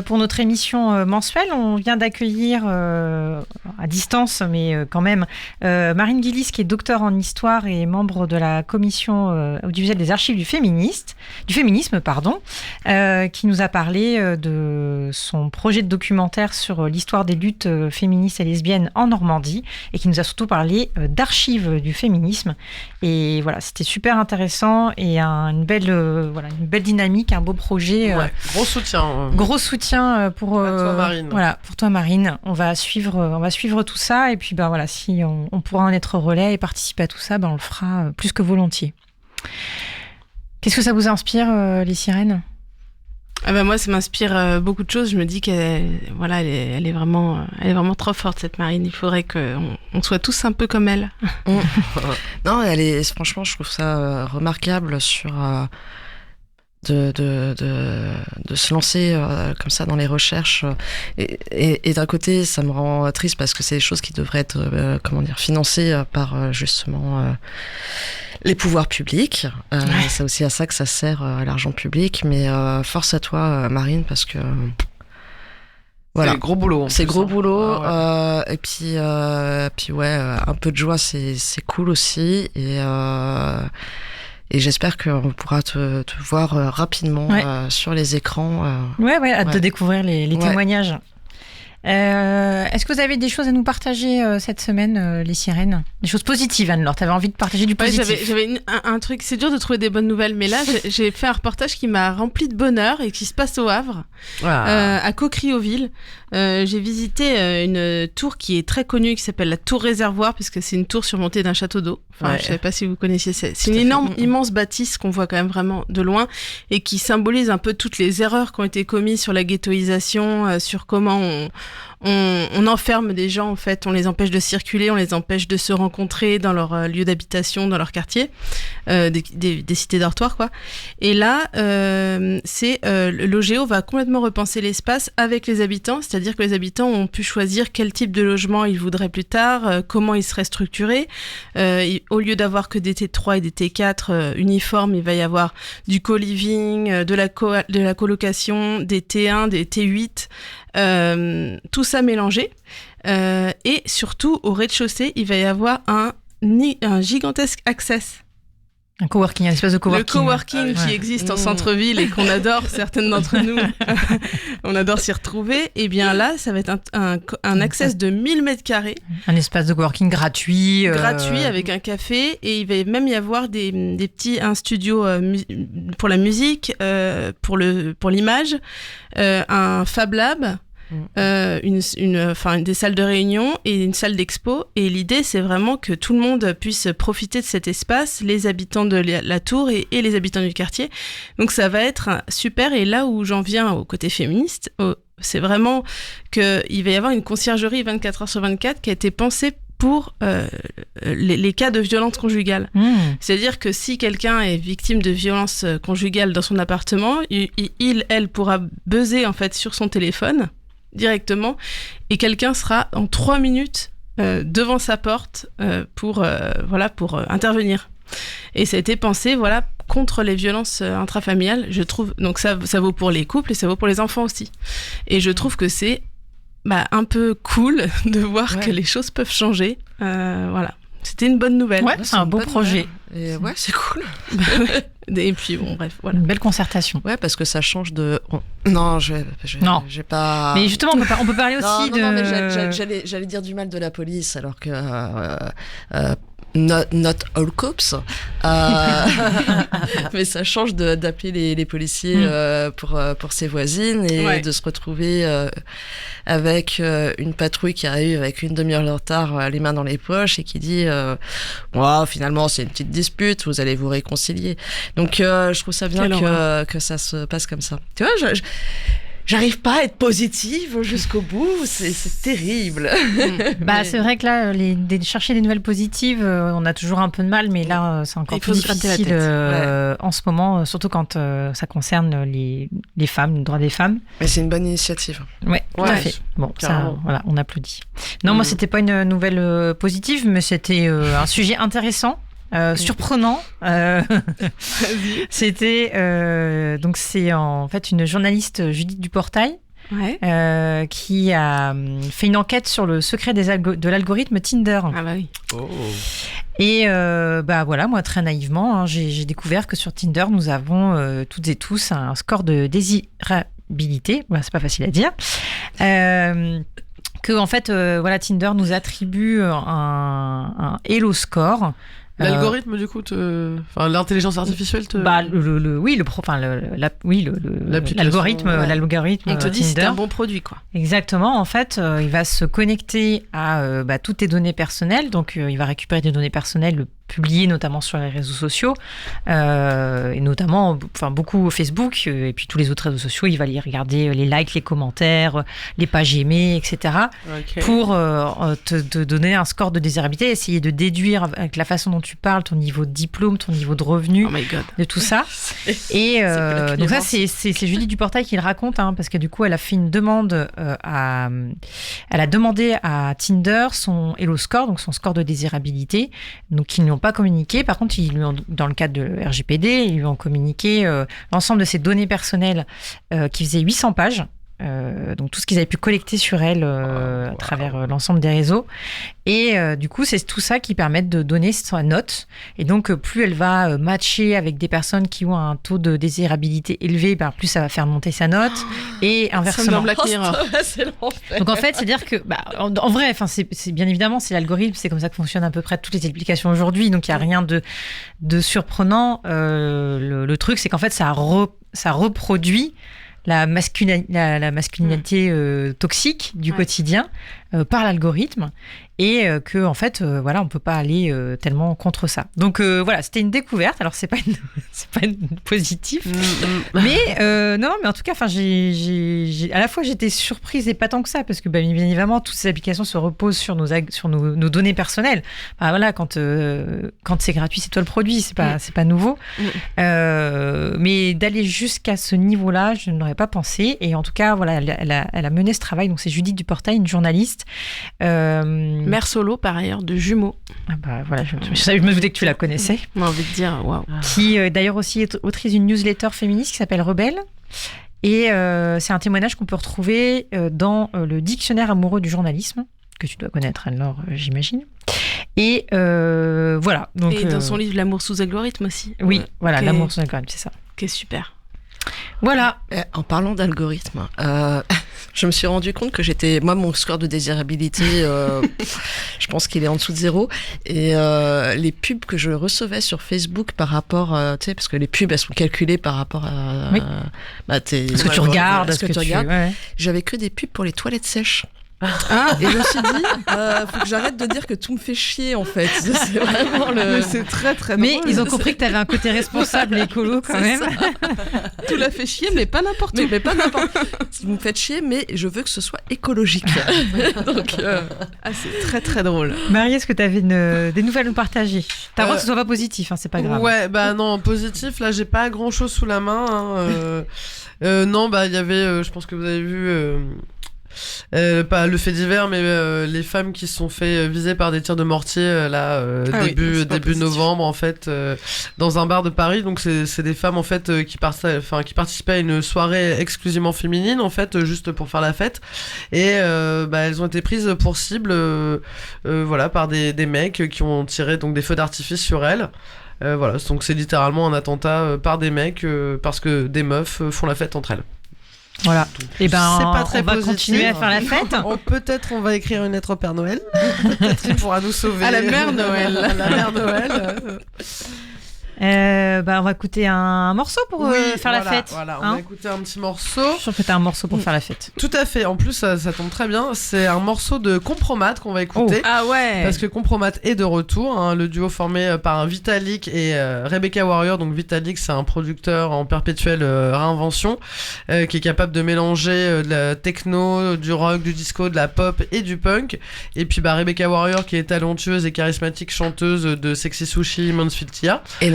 pour notre émission mensuelle. On vient d'accueillir à distance, mais quand même, Marine Guillis, qui est docteur en histoire et membre de la commission audiovisuelle des archives du féminisme, qui nous a parlé de son projet de documentaire sur l'histoire des luttes féministes et lesbiennes en Normandie et qui nous a surtout parlé d'archives du féminisme. Et voilà, c'était super intéressant et une belle dynamique, un beau projet. Gros soutien. Gros soutien pour toi, Marine. Voilà, pour toi, Marine. On va suivre tout ça et puis si on pourra en être relais et participer à tout ça, on le fera plus que volontiers. Qu'est-ce que ça vous inspire, les sirènes ? Moi, ça m'inspire beaucoup de choses. Je me dis qu'elle est vraiment trop forte, cette Marine. Il faudrait qu'on soit tous un peu comme elle. Non, franchement, je trouve ça remarquable sur de se lancer comme ça dans les recherches. Et d'un côté, ça me rend triste parce que c'est des choses qui devraient être, financées par justement les pouvoirs publics. C'est aussi à ça que ça sert l'argent public. Mais force à toi, Marine, parce que C'est gros boulot. C'est gros boulot. Ah Et puis ouais, un peu de joie, c'est cool aussi. Et j'espère qu'on pourra te voir rapidement sur les écrans. Hâte de découvrir les Ouais. témoignages. Est-ce que vous avez des choses à nous partager cette semaine, les sirènes? Des choses positives, Anne-Laure. T'avais envie de partager du Ouais, positif. j'avais un truc, c'est dur de trouver des bonnes nouvelles, mais là, j'ai fait un reportage qui m'a rempli de bonheur et qui se passe au Havre, à Cocrioville. J'ai visité une tour qui est très connue, qui s'appelle la Tour Réservoir, puisque c'est une tour surmontée d'un château d'eau. Enfin, je ne savais pas si vous connaissiez. C'est une immense bâtisse qu'on voit quand même vraiment de loin et qui symbolise un peu toutes les erreurs qui ont été commises sur la ghettoisation, sur comment on enferme des gens, en fait, on les empêche de circuler, on les empêche de se rencontrer dans leur lieu d'habitation, dans leur quartier, des cités dortoirs, quoi. Et là, l'OGEO va complètement repenser l'espace avec les habitants, c'est-à-dire que les habitants ont pu choisir quel type de logement ils voudraient plus tard, comment ils seraient structurés. Au lieu d'avoir que des T3 et des T4 uniformes, il va y avoir du co-living, de la colocation, des T1, des T8, tout ça mélangé. Et surtout, au rez-de-chaussée, il va y avoir un gigantesque access. Un coworking, un espèce de coworking. Le coworking qui existe en centre-ville et qu'on adore, certaines d'entre nous, on adore s'y retrouver. Et bien là, ça va être un access de 1000 mètres carrés. Un espace de coworking gratuit. Gratuit, avec un café. Et il va même y avoir un studio pour la musique, pour l'image, un Fab Lab. Des salles de réunion et une salle d'expo. Et l'idée, c'est vraiment que tout le monde puisse profiter de cet espace, les habitants de la tour et les habitants du quartier. Donc ça va être super. Et là où j'en viens au côté féministe, c'est vraiment qu'il va y avoir une conciergerie 24 heures sur 24 qui a été pensée pour les cas de violence conjugale. C'est-à-dire que si quelqu'un est victime de violence conjugale dans son appartement, elle pourra buzzer en fait sur son téléphone directement, et quelqu'un sera en 3 minutes devant sa porte pour intervenir. Et ça a été pensé contre les violences intrafamiliales, je trouve. Donc ça vaut pour les couples et ça vaut pour les enfants aussi. Et je trouve que c'est un peu cool de voir que les choses peuvent changer. C'était une bonne nouvelle. Ouais, c'est un beau projet. Et ouais, c'est cool. Et puis bon, bref, voilà. Une belle concertation. Ouais, parce que ça change de. Non, j'ai pas. Mais justement, on peut parler aussi de. Non, mais j'allais dire du mal de la police, alors que. Not all cops, mais ça change d'appeler les policiers pour ses voisines et de se retrouver avec une patrouille qui arrive avec une demi-heure de retard, les mains dans les poches, et qui dit finalement c'est une petite dispute, vous allez vous réconcilier. Donc je trouve ça bien que ça se passe comme ça. Tu vois, j'arrive pas à être positive jusqu'au bout, c'est terrible. C'est vrai que là, chercher des nouvelles positives, on a toujours un peu de mal, mais là, c'est encore plus difficile en ce moment, surtout quand ça concerne les femmes, le droit des femmes. Mais c'est une bonne initiative. Oui, tout à fait. Bon, ça, on applaudit. Non, moi, c'était pas une nouvelle positive, mais c'était un sujet intéressant. Surprenant. C'était donc c'est en fait une journaliste, Judith Duportail, qui a fait une enquête sur le secret de l'algorithme Tinder. Ah bah oui. Oh. Et moi très naïvement, j'ai découvert que sur Tinder nous avons toutes et tous un score de désirabilité. C'est pas facile à dire. Que en fait Tinder nous attribue un Hello Score. L'algorithme, du coup, l'intelligence artificielle te... l'algorithme On te dit Tinder. si c'est un bon produit, quoi. Exactement. En fait, il va se connecter à toutes tes données personnelles. Donc, il va récupérer des données personnelles publiées notamment sur les réseaux sociaux, et notamment, beaucoup Facebook, et puis tous les autres réseaux sociaux. Il va aller regarder les likes, les commentaires, les pages aimées, etc. Pour te donner un score de désirabilité, essayer de déduire avec la façon dont tu parles, ton niveau de diplôme, ton niveau de revenu, de tout ça. Et donc ça, c'est Julie Duportail qui le raconte, parce que du coup, elle a fait une demande elle a demandé à Tinder son Hello Score, donc son score de désirabilité, donc ils ne lui ont pas communiqué. Par contre, dans le cadre de RGPD, ils lui ont communiqué l'ensemble de ses données personnelles qui faisait 800 pages. donc tout ce qu'ils avaient pu collecter sur elle à travers l'ensemble des réseaux. Et du coup, c'est tout ça qui permet de donner sa note. Et donc, plus elle va matcher avec des personnes qui ont un taux de désirabilité élevé, plus ça va faire monter sa note. Et inversement. Black Mirror. C'est l'enfer. Donc en fait, c'est-à-dire que, en vrai, enfin, c'est bien évidemment, c'est l'algorithme, c'est comme ça que fonctionnent à peu près toutes les applications aujourd'hui. Donc il y a rien de surprenant. Le truc, c'est qu'en fait, ça reproduit la masculinité toxique du quotidien par l'algorithme, et que en fait voilà, on peut pas aller tellement contre ça. Donc voilà, c'était une découverte. Alors c'est pas une positif, mais non, mais en tout cas, enfin j'ai à la fois j'étais surprise et pas tant que ça, parce que bien évidemment toutes ces applications se reposent sur nos données personnelles. Voilà, quand c'est gratuit, c'est toi le produit, c'est pas nouveau. Mais d'aller jusqu'à ce niveau-là, je n'aurais pas pensé. Et en tout cas, voilà, elle a mené ce travail. Donc c'est Judith Duportail, une journaliste. Mère solo, par ailleurs, de jumeaux. Voilà, je me doutais que tu la connaissais. J'ai envie de dire, waouh. Qui d'ailleurs aussi est autrice d'une newsletter féministe qui s'appelle Rebelle. Et c'est un témoignage qu'on peut retrouver dans le dictionnaire amoureux du journalisme, que tu dois connaître, alors j'imagine. Et voilà. Donc, et dans son livre L'amour sous algorithme aussi. Oui, voilà, L'amour sous algorithme, c'est ça. Ok, super. Voilà. En parlant d'algorithme, je me suis rendu compte que mon score de désirabilité, je pense qu'il est en dessous de 0. Et les pubs que je recevais sur Facebook par rapport, tu sais, parce que les pubs, elles sont calculées par rapport à ce que tu regardes, ce que tu regardes. Ouais. J'avais que des pubs pour les toilettes sèches. Et je me suis dit, faut que j'arrête de dire que tout me fait chier, en fait. C'est vraiment Mais c'est très très Mais drôle. ils ont compris que tu avais un côté responsable et écolo quand même. Tout l'a fait chier, mais pas n'importe où. Mais pas n'importe. Vous me faites chier, mais je veux que ce soit écologique. Donc, c'est très très drôle. Marie, est-ce que tu avais des nouvelles à nous partager? T'as le droit que ce soit pas positif, hein, c'est pas grave. Ouais, non, positif, là, j'ai pas grand chose sous la main. Non, il y avait, je pense que vous avez vu. Pas le fait divers, mais les femmes qui se sont fait viser par des tirs de mortier début novembre, en fait, dans un bar de Paris. Donc c'est des femmes, en fait, qui participaient à une soirée exclusivement féminine, en fait, juste pour faire la fête. Et elles ont été prises pour cible par des mecs qui ont tiré donc des feux d'artifice sur elles. Voilà, donc c'est littéralement un attentat par des mecs parce que des meufs font la fête entre elles. Voilà. Et c'est pas très on va positif. continuer à faire la fête. Peut-être on va écrire une lettre au Père Noël. Peut-être il pourra nous sauver. À la mère Noël. À la mère Noël. On va écouter un morceau pour faire la fête. Voilà, on va écouter un petit morceau. Je suis sûre que t'as un morceau pour faire la fête. Tout à fait. En plus, ça tombe très bien. C'est un morceau de Compromat qu'on va écouter. Ah ouais. Parce que Compromat est de retour. Hein, le duo formé par Vitalik et Rebecca Warrior. Donc Vitalik, c'est un producteur en perpétuelle réinvention qui est capable de mélanger de la techno, du rock, du disco, de la pop et du punk. Et puis Rebecca Warrior, qui est talentueuse et charismatique chanteuse de Sexy Sushi, Mansfield Tia. Et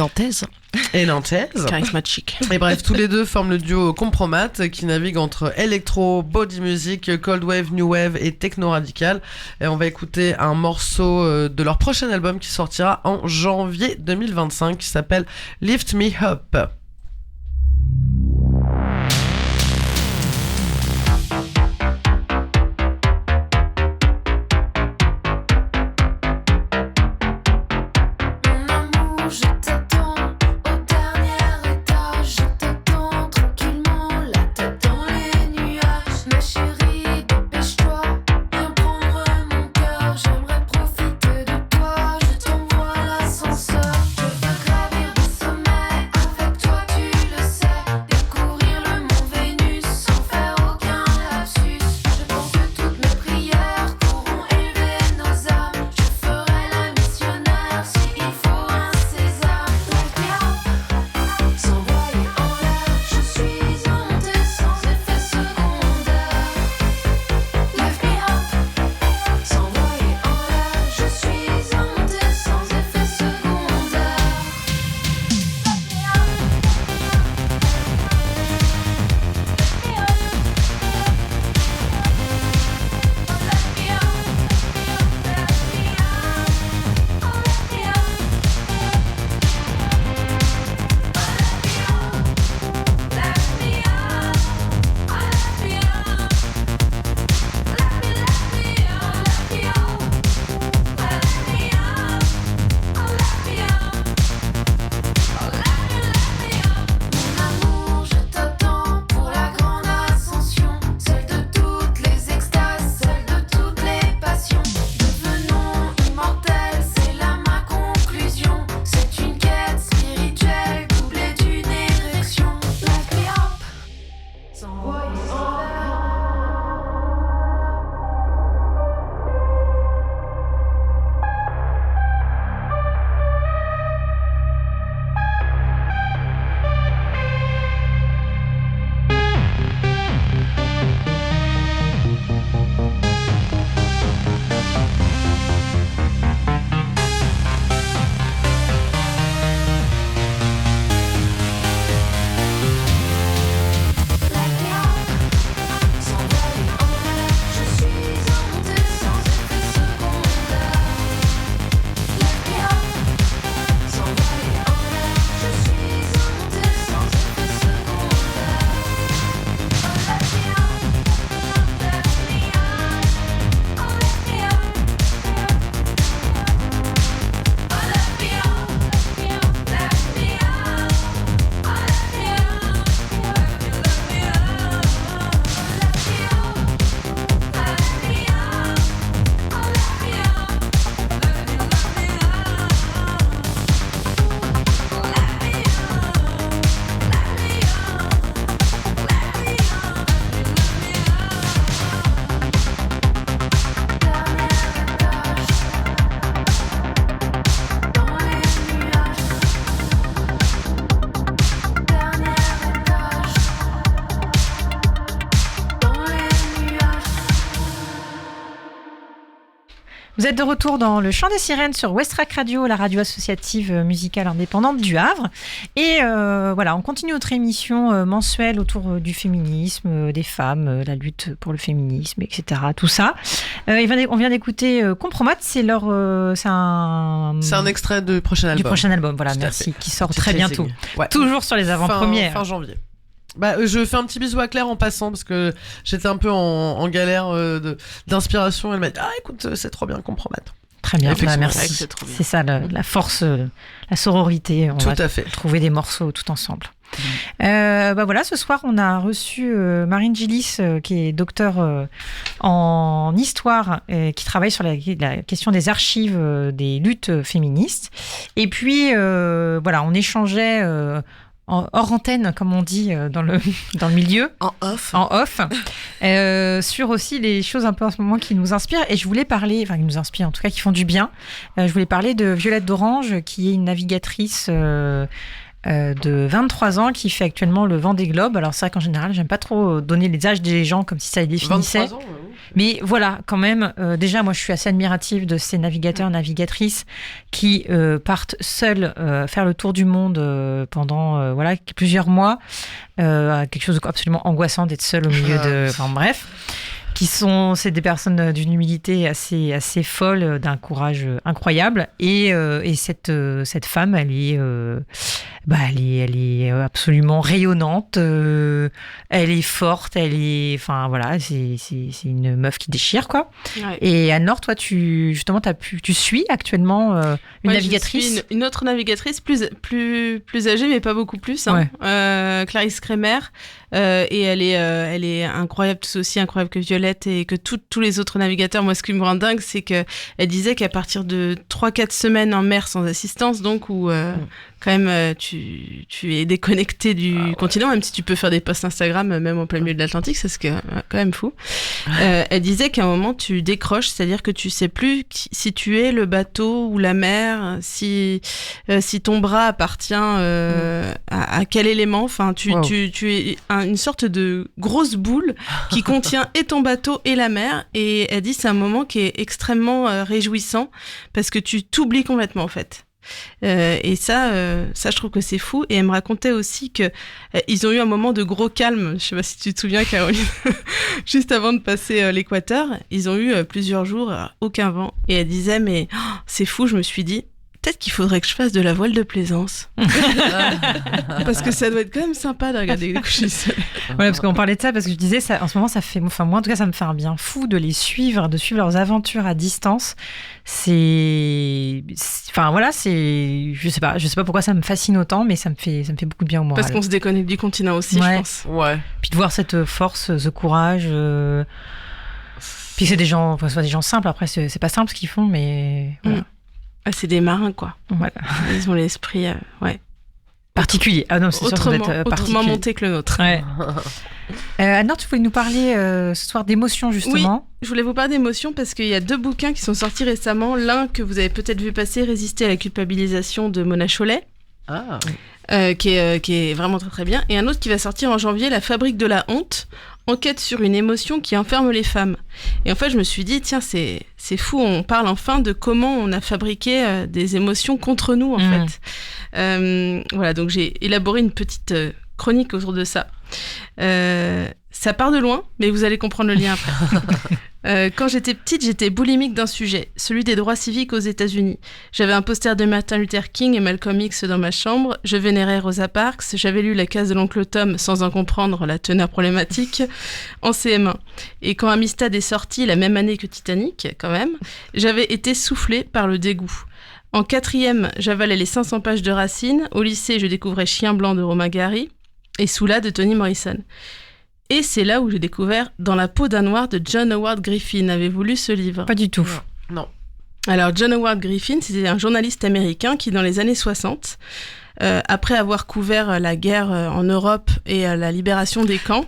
nantaise. Charismatique. Et bref, tous les deux forment le duo Compromat qui navigue entre électro, body music, cold wave, new wave et techno radical. Et on va écouter un morceau de leur prochain album qui sortira en janvier 2025 qui s'appelle Lift Me Up. Avec toi Vous êtes de retour dans le Chant des Sirènes sur Westrack Radio, la radio associative musicale indépendante du Havre. Et voilà, on continue notre émission mensuelle autour du féminisme, des femmes, la lutte pour le féminisme, etc. Tout ça. On vient d'écouter Compromat, c'est un extrait du prochain album. Du prochain album, voilà, Tout à merci, fait. qui sort Petit très bientôt. teasing. Ouais. Toujours sur les avant-premières. Fin janvier. Je fais un petit bisou à Claire en passant parce que j'étais un peu en galère d'inspiration. Elle m'a dit écoute, c'est trop bien, Compromat. Très bien, Effectivement, merci. c'est trop bien. C'est ça la force, la sororité. On Tout va à fait. trouver des morceaux tout ensemble. Voilà, ce soir, on a reçu Marine Gillis, qui est docteure en histoire, qui travaille sur la question des archives des luttes féministes. Et puis, voilà, on échangeait hors antenne, comme on dit dans le milieu. En off. Sur aussi les choses un peu en ce moment qui nous inspirent. Et je voulais parler, qui nous inspirent en tout cas, qui font du bien. Je voulais parler de Violette d'Orange, qui est une navigatrice de 23 ans qui fait actuellement le Vendée Globe. Alors c'est vrai qu'en général, j'aime pas trop donner les âges des gens comme si ça les définissait. 23 ans, oui. Mais voilà, quand même, déjà, moi, je suis assez admirative de ces navigateurs, navigatrices qui partent seuls faire le tour du monde pendant plusieurs mois. Quelque chose d'absolument angoissant d'être seul au milieu de... Enfin bref. C'est des personnes d'une humilité assez folle, d'un courage incroyable. Et cette femme, elle est absolument rayonnante. Elle est forte. C'est une meuf qui déchire, quoi. Ouais. Et Anne-Laure, toi, tu suis actuellement une Ouais, navigatrice. je suis une autre navigatrice plus âgée, mais pas beaucoup plus. Hein. Clarisse Kremer. Et elle est incroyable, tout aussi incroyable que Violette et que tous les autres navigateurs. Moi, ce qui me rend dingue, c'est qu'elle disait qu'à partir de 3-4 semaines en mer sans assistance, donc où quand même tu es déconnecté du continent, même si tu peux faire des posts Instagram même au plein milieu de l'Atlantique, c'est ce que quand même fou. Elle disait qu'à un moment tu décroches, c'est-à-dire que tu sais plus si tu es le bateau ou la mer, si ton bras appartient à quel élément. Enfin, tu es une sorte de grosse boule qui contient et ton bateau et la mer. Et elle dit c'est un moment qui est extrêmement réjouissant parce que tu t'oublies complètement en fait. Et ça, je trouve que c'est fou. Et elle me racontait aussi que ils ont eu un moment de gros calme. Je sais pas si tu te souviens, Caroline, juste avant de passer l'équateur, ils ont eu plusieurs jours aucun vent. Et elle disait mais c'est fou. Je me suis dit peut-être qu'il faudrait que je fasse de la voile de plaisance. Parce que ça doit être quand même sympa de regarder les coucher du soleil. Ouais, parce qu'on parlait de ça, parce que je disais, ça, en ce moment, ça fait, moi en tout cas, ça me fait un bien fou de les suivre, de suivre leurs aventures à distance. Je sais pas pourquoi ça me fascine autant, mais ça me fait beaucoup de bien au moral. Parce qu'on se déconnecte du continent aussi, je pense. Ouais. Puis de voir cette force, ce courage. Puis c'est des gens simples. Après, c'est pas simple ce qu'ils font, mais voilà. C'est des marins, quoi. Voilà. Ils ont l'esprit, particulier. Ah non, c'est sûr que vous êtes autrement particulier. monté que le nôtre. Ouais. Anne-Laure, tu voulais nous parler ce soir d'émotions, justement. Oui, je voulais vous parler d'émotions parce qu'il y a 2 bouquins qui sont sortis récemment. L'un que vous avez peut-être vu passer, Résister à la culpabilisation de Mona Chollet. Qui est vraiment très très bien. Et un autre qui va sortir en janvier, La fabrique de la honte, enquête sur une émotion qui enferme les femmes. Et en fait, je me suis dit, tiens, c'est fou, on parle enfin de comment on a fabriqué des émotions contre nous, en fait. Voilà, donc j'ai élaboré une petite chronique autour de ça. Ça part de loin, mais vous allez comprendre le lien après. Quand j'étais petite, j'étais boulimique d'un sujet, celui des droits civiques aux États-Unis. J'avais un poster de Martin Luther King et Malcolm X dans ma chambre. Je vénérais Rosa Parks. J'avais lu La case de l'oncle Tom sans en comprendre la teneur problématique en CM1. Et quand Amistad est sorti la même année que Titanic, quand même, j'avais été soufflée par le dégoût. En 4e, j'avalais les 500 pages de Racine. Au lycée, je découvrais Chien blanc de Romain Gary et Soula de Toni Morrison. Et c'est là où j'ai découvert Dans la peau d'un noir de John Howard Griffin. Avez-vous lu ce livre ? Pas du tout. Non. Alors, John Howard Griffin, c'était un journaliste américain qui, dans les années 60, après avoir couvert la guerre en Europe et la libération des camps,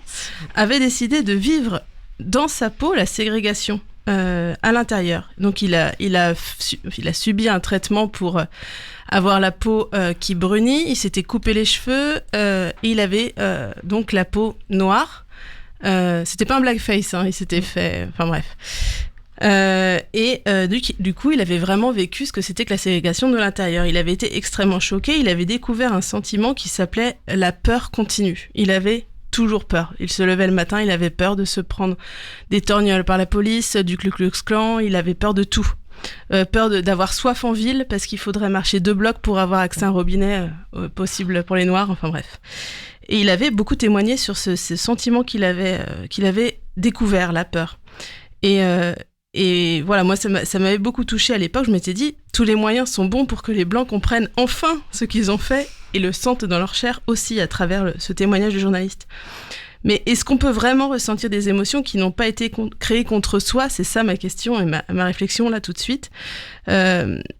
avait décidé de vivre dans sa peau la ségrégation à l'intérieur. Donc, il a subi un traitement pour avoir la peau qui brunit. Il s'était coupé les cheveux et il avait donc la peau noire. C'était pas un blackface, hein, il s'était fait... Enfin bref. Du coup, il avait vraiment vécu ce que c'était que la ségrégation de l'intérieur. Il avait été extrêmement choqué. Il avait découvert un sentiment qui s'appelait la peur continue. Il avait toujours peur. Il se levait le matin, il avait peur de se prendre des torgnoles par la police, du Ku Klux Klan. Il avait peur de tout. Peur d'avoir soif en ville parce qu'il faudrait marcher 2 blocs pour avoir accès à un robinet possible pour les Noirs. Enfin bref. Et il avait beaucoup témoigné sur ce sentiment qu'il avait découvert, la peur. Et voilà, moi, ça m'avait beaucoup touchée à l'époque. Je m'étais dit, tous les moyens sont bons pour que les Blancs comprennent enfin ce qu'ils ont fait et le sentent dans leur chair aussi à travers ce témoignage du journaliste. Mais est-ce qu'on peut vraiment ressentir des émotions qui n'ont pas été créées contre soi ? C'est ça ma question et ma réflexion là tout de suite.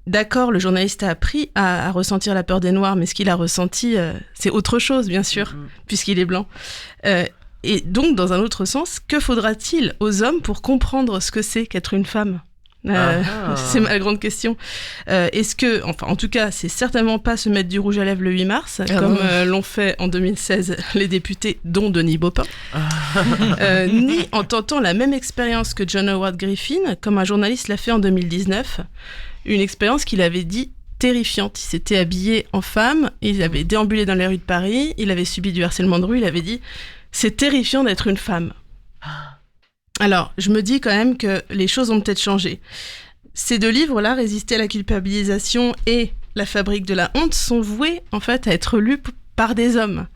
D'accord, le journaliste a appris à ressentir la peur des Noirs, mais ce qu'il a ressenti, c'est autre chose, bien sûr, puisqu'il est blanc. Et donc, dans un autre sens, que faudra-t-il aux hommes pour comprendre ce que c'est qu'être une femme ? C'est ma grande question. Est-ce que, enfin, en tout cas, c'est certainement pas se mettre du rouge à lèvres le 8 mars, comme l'ont fait en 2016 les députés, dont Denis Baupin, ni en tentant la même expérience que John Howard Griffin, comme un journaliste l'a fait en 2019, une expérience qu'il avait dit terrifiante. Il s'était habillé en femme, il avait déambulé dans les rues de Paris, il avait subi du harcèlement de rue, il avait dit « C'est terrifiant d'être une femme ». Alors, je me dis quand même que les choses ont peut-être changé. Ces 2 livres-là, Résister à la culpabilisation et La fabrique de la honte, sont voués en fait à être lus par des hommes.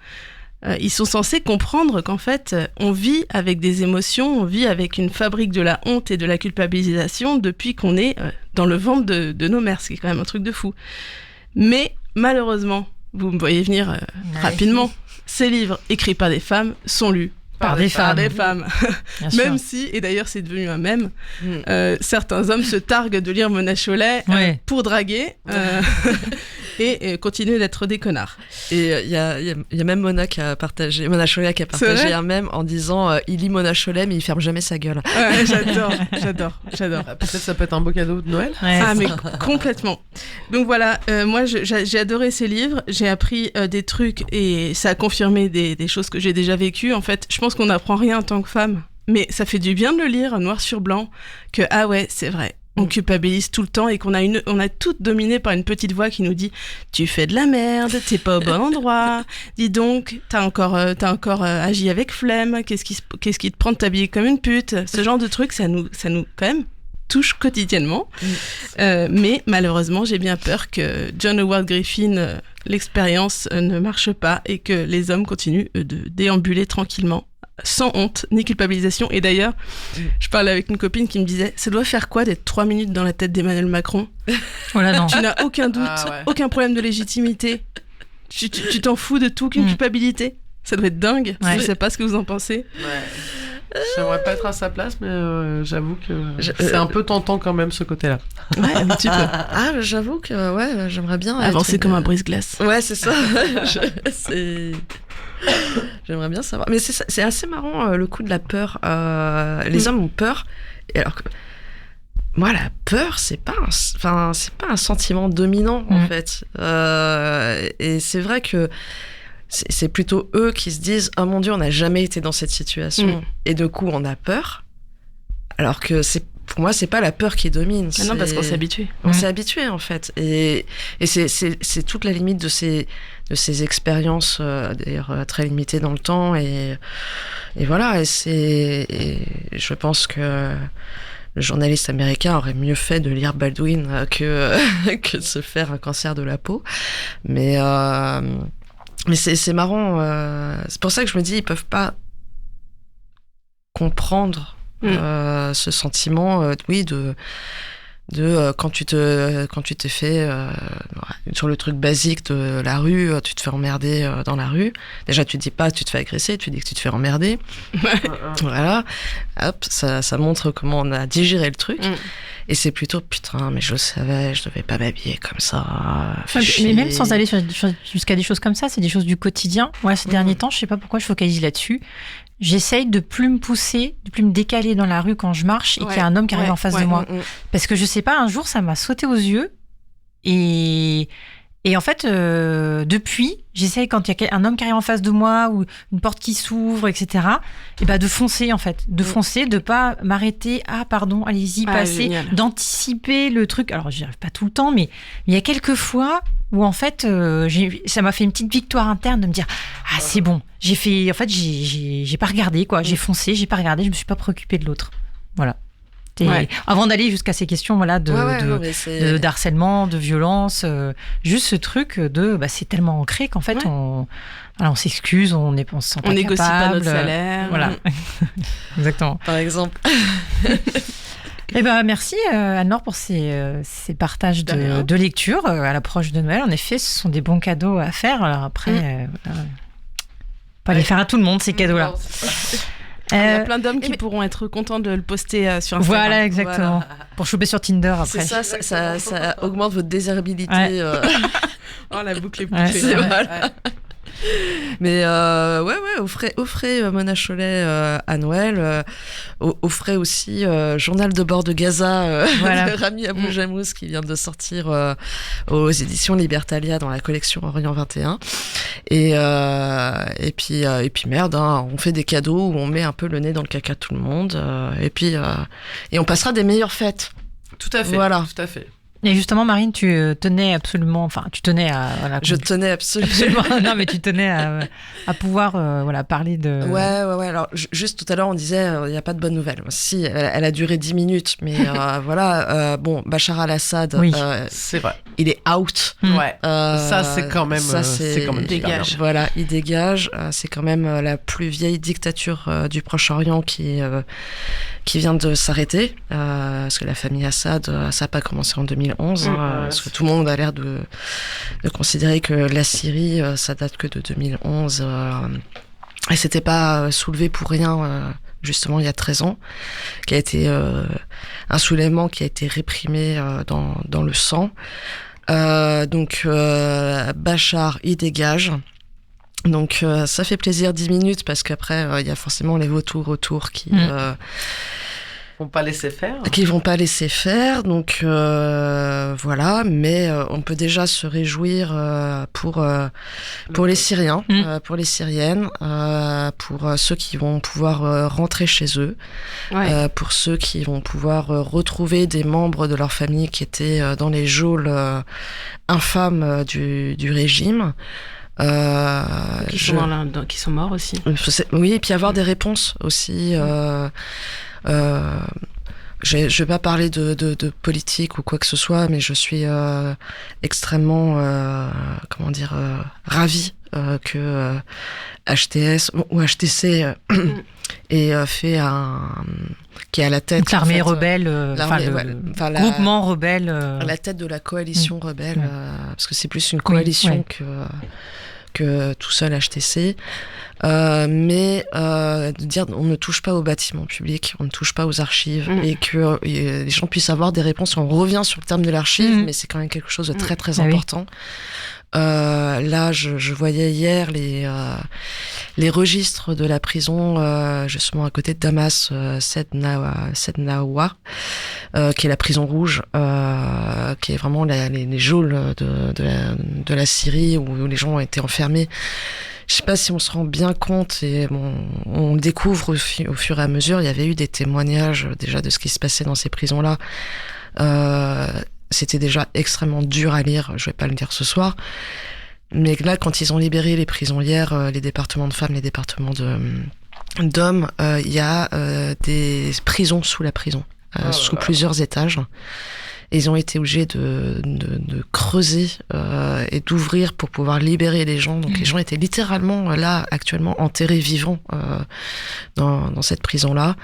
Ils sont censés comprendre qu'en fait, on vit avec des émotions, on vit avec une fabrique de la honte et de la culpabilisation depuis qu'on est dans le ventre de nos mères, ce qui est quand même un truc de fou. Mais malheureusement, vous me voyez venir rapidement, ces livres écrits par des femmes sont lus par des femmes. Même si, et d'ailleurs c'est devenu un mème, certains hommes se targuent de lire Mona Chollet pour draguer et continuer d'être des connards. Et il y a même Mona Chollet qui a partagé un mème en disant il lit Mona Chollet mais il ferme jamais sa gueule. Ouais, j'adore. Peut-être ça peut être un beau cadeau de Noël. Mais complètement. Donc voilà, moi j'ai adoré ces livres, j'ai appris des trucs et ça a confirmé des choses que j'ai déjà vécues. En fait, je pense qu'on n'apprend rien en tant que femme, mais ça fait du bien de le lire noir sur blanc, que ah ouais, c'est vrai. On culpabilise tout le temps et qu'on a toutes dominé par une petite voix qui nous dit « Tu fais de la merde, t'es pas au bon endroit, dis donc, t'as encore agi avec flemme, qu'est-ce qui te prend de t'habiller comme une pute ?» Ce genre de trucs, ça nous quand même touche quotidiennement. Mais malheureusement, j'ai bien peur que John Howard Griffin, l'expérience ne marche pas et que les hommes continuent de déambuler tranquillement sans honte ni culpabilisation. Et d'ailleurs, je parlais avec une copine qui me disait ça doit faire quoi d'être 3 minutes dans la tête d'Emmanuel Macron? Oh là non. Tu n'as aucun doute, aucun problème de légitimité, tu t'en fous de tout, aucune culpabilité. Ça doit être dingue. Je sais pas ce que vous en pensez. J'aimerais pas être à sa place, mais j'avoue que c'est un peu tentant quand même ce côté-là. Ouais, un petit peu. Ah, j'avoue que j'aimerais bien avancer comme un brise-glace. Ouais, c'est ça. J'aimerais bien savoir. Mais c'est assez marrant le coup de la peur. Les hommes ont peur, et alors que moi, la peur, c'est pas un sentiment dominant en fait. Et c'est vrai que c'est plutôt eux qui se disent « Oh mon Dieu, on n'a jamais été dans cette situation. » Et du coup, on a peur. Alors que pour moi, c'est pas la peur qui domine. Non, parce qu'on s'est habitué. On s'est habitué, en fait. Et c'est toute la limite de ces expériences, d'ailleurs, très limitées dans le temps. Et voilà. Et je pense que le journaliste américain aurait mieux fait de lire Baldwin que de se faire un cancer de la peau. Mais c'est marrant. C'est pour ça que je me dis, ils peuvent pas comprendre ce sentiment, de quand tu t'es fait sur le truc basique de la rue, tu te fais emmerder dans la rue. Déjà, tu dis pas tu te fais agresser, tu dis que tu te fais emmerder. Voilà. Hop, ça montre comment on a digéré le truc. Et c'est plutôt putain, mais je le savais, je devais pas m'habiller comme ça. Mais même sans aller jusqu'à des choses comme ça, c'est des choses du quotidien. Moi, ces derniers temps, je sais pas pourquoi je focalise là-dessus. J'essaye de plus me pousser, de plus me décaler dans la rue quand je marche et qu'il y a un homme qui arrive en face de moi. Parce que je sais pas, un jour, ça m'a sauté aux yeux et Et en fait, depuis, j'essaye quand il y a un homme qui arrive en face de moi ou une porte qui s'ouvre, etc. Et de foncer en fait, foncer, de pas m'arrêter. Ah pardon, allez-y, passez, génial. d'anticiper le truc. Alors j'y arrive pas tout le temps, mais il y a quelques fois où en fait, ça m'a fait une petite victoire interne de me dire ah c'est bon, j'ai fait, en fait j'ai pas regardé quoi, j'ai foncé, j'ai pas regardé, je me suis pas préoccupée de l'autre. Voilà. Ouais. Avant d'aller jusqu'à ces questions non, mais c'est- d'harcèlement, de violence, juste ce truc de c'est tellement ancré qu'en fait Ouais. on s'excuse, on se sent pas On négocie pas capable. notre salaire. Voilà, exactement. Par exemple. Eh ben merci Anne-Laure pour ces partages De rien. de lecture à l'approche de Noël. En effet, ce sont des bons cadeaux à faire. Alors après, pas les faire à tout le monde ces cadeaux-là. Non, c'est pas- Il y a Euh, plein d'hommes qui mais- pourront être contents de le poster sur Instagram. voilà, exactement. Pour choper sur Tinder après. C'est ça augmente votre désirabilité. Ouais. Oh, la boucle est Ouais. bouclée. C'est Ouais, vrai. ouais. Mais offrez Mona Chollet à Noël. Offrez aussi Journal de bord de Gaza Voilà. de Rami Abou Jamous qui vient de sortir aux éditions Libertalia dans la collection Orient 21. Et puis merde, hein, on fait des cadeaux où on met un peu le nez dans le caca de tout le monde. Et on passera des meilleures fêtes. Tout à fait. Voilà. Tout à fait. Et justement, Marine, tu tenais absolument, tu tenais à, voilà, Je tenais absolument. absolument, non, mais tu tenais à pouvoir, parler de. Ouais. Alors, juste tout à l'heure, on disait, il n'y a pas de bonnes nouvelles. Si, elle a duré 10 minutes, mais voilà. Bachar al-Assad, Oui. C'est vrai. il est out. Ouais. Euh, Ça, c'est quand même. c'est quand même super dégage. bien. Voilà, il dégage. C'est quand même la plus vieille dictature du Proche-Orient qui vient de s'arrêter. Parce que la famille Assad, ça n'a pas commencé en 2011. Parce que tout le monde a l'air de considérer que la Syrie, ça date que de 2011. Et c'était pas soulevé pour rien, justement, il y a 13 ans, qui a été un soulèvement qui a été réprimé dans le sang. Donc, Bachar, il dégage. Donc, ça fait plaisir 10 minutes parce qu'après, il y a forcément les vautours autour qui Faut pas laisser faire. vont pas laisser faire. Donc, voilà. Mais on peut déjà se réjouir pour les Syriens, pour les Syriennes, pour ceux qui vont pouvoir rentrer chez eux, Ouais. pour ceux qui vont pouvoir retrouver des membres de leur famille qui étaient dans les geôles infâmes du régime. Qui sont morts aussi. Oui, et puis avoir des réponses aussi. Je vais pas parler de politique ou quoi que ce soit, mais je suis extrêmement, ravie que HTS ou HTC ait fait qui est à la tête. Donc, l'armée en fait, rebelle, l'armée, le ouais, enfin, groupement rebelle. à la tête de la coalition rebelle, Ouais. parce que c'est plus une coalition ouais. que tout seul HTC. Mais de dire on ne touche pas aux bâtiments publics, on ne touche pas aux archives, et que les gens puissent avoir des réponses. On revient sur le terme de l'archive, mais c'est quand même quelque chose de très très Ah oui. important. Là, je voyais hier les registres de la prison, justement à côté de Damas, Sednaoua, qui est la prison rouge, qui est vraiment les geôles de la Syrie où les gens ont été enfermés. Je sais pas si on se rend bien compte, et on le découvre au fur et à mesure. Il y avait eu des témoignages déjà de ce qui se passait dans ces prisons-là. C'était déjà extrêmement dur à lire, je vais pas le dire ce soir. Mais là, quand ils ont libéré les prisons hier, les départements de femmes, les départements d'hommes, il y a des prisons sous la prison, sous plusieurs étages. Et ils ont été obligés de creuser et d'ouvrir pour pouvoir libérer les gens. Donc les gens étaient littéralement là, actuellement, enterrés vivants dans cette prison-là.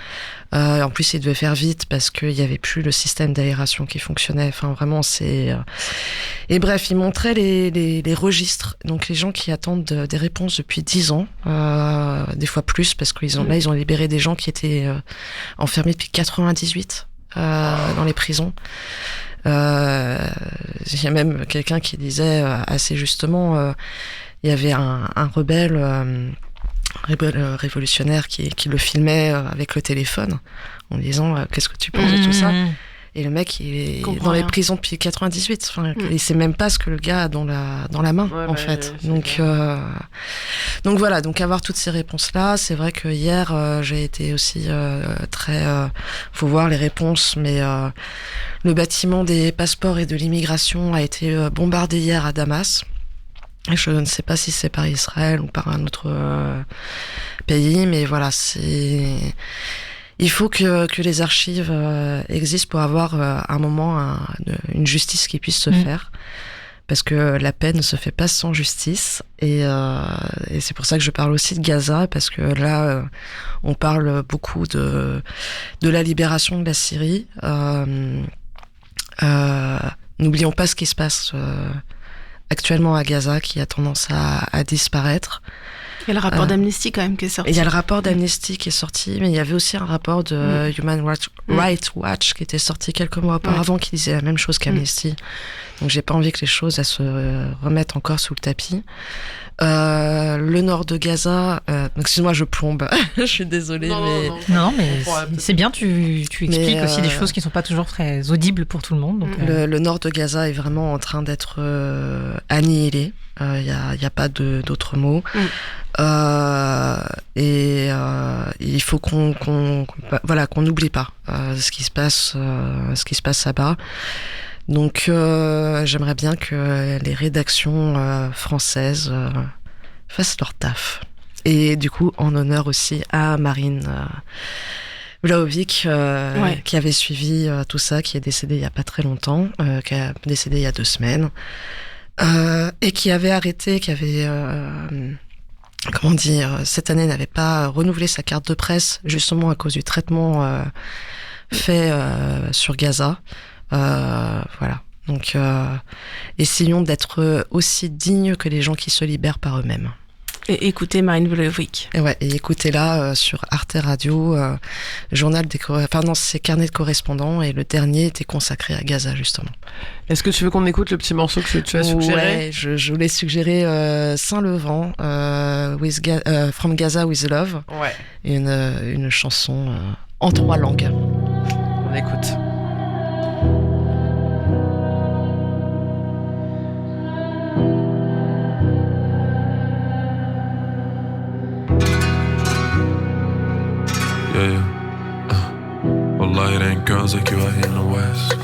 En plus, ils devaient faire vite parce qu'il n'y avait plus le système d'aération qui fonctionnait. Enfin, vraiment, c'est... Et bref, ils montraient les registres. Donc les gens qui attendent des réponses depuis 10 ans, des fois plus, parce qu'ils ont, là, ils ont libéré des gens qui étaient enfermés depuis 98 dans les prisons. Il y a même quelqu'un qui disait assez justement, il y avait un rebelle révolutionnaire qui le filmait avec le téléphone en disant qu'est-ce que tu penses de tout ça. Et le mec, il est Comprends dans les rien. prisons depuis 98. Enfin, il sait même pas ce que le gars a dans la main, Ouais, en bah, fait. c'est Donc voilà, donc avoir toutes ces réponses-là, c'est vrai que hier, j'ai été aussi très... faut voir les réponses, mais le bâtiment des passeports et de l'immigration a été bombardé hier à Damas. Je ne sais pas si c'est par Israël ou par un autre pays, mais voilà, il faut que les archives existent pour avoir un moment une justice qui puisse se faire. Parce que la paix ne se fait pas sans justice. Et c'est pour ça que je parle aussi de Gaza, parce que là, on parle beaucoup de la libération de la Syrie. N'oublions pas ce qui se passe actuellement à Gaza, qui a tendance à disparaître. Il y a le rapport d'Amnesty quand même qui est sorti. Il y a le rapport d'Amnesty qui est sorti, mais il y avait aussi un rapport de Human Rights Watch qui était sorti quelques mois auparavant, qui disait la même chose qu'Amnesty. Donc j'ai pas envie que les choses elles se remettent encore sous le tapis. Le nord de Gaza, excuse-moi, je plombe. Je suis désolée, mais Non, mais c'est bien, tu expliques aussi des choses qui ne sont pas toujours très audibles pour tout le monde. Donc, le nord de Gaza est vraiment en train d'être annihilé. Il y a pas d'autres mots. Et il faut qu'on n'oublie pas ce qui se passe là-bas. Donc j'aimerais bien que les rédactions françaises fassent leur taf. Et du coup, en honneur aussi à Marine Vlahovic, qui avait suivi tout ça, qui est décédée il y a pas très longtemps, qui est décédée il y a 2 semaines, et qui avait arrêté, cette année n'avait pas renouvelé sa carte de presse, justement à cause du traitement fait sur Gaza. Voilà. Donc, essayons d'être aussi dignes que les gens qui se libèrent par eux-mêmes. Et écoutez Marine Vlahovic. Et écoutez-la sur Arte Radio, journal c'est carnet de correspondants, et le dernier était consacré à Gaza, justement. Est-ce que tu veux qu'on écoute le petit morceau que tu as suggéré? Ouais, je voulais suggérer Saint-Levant, From Gaza with Love, une chanson en 3 langues. On écoute. Wallahi, it ain't girls like you out here in the West.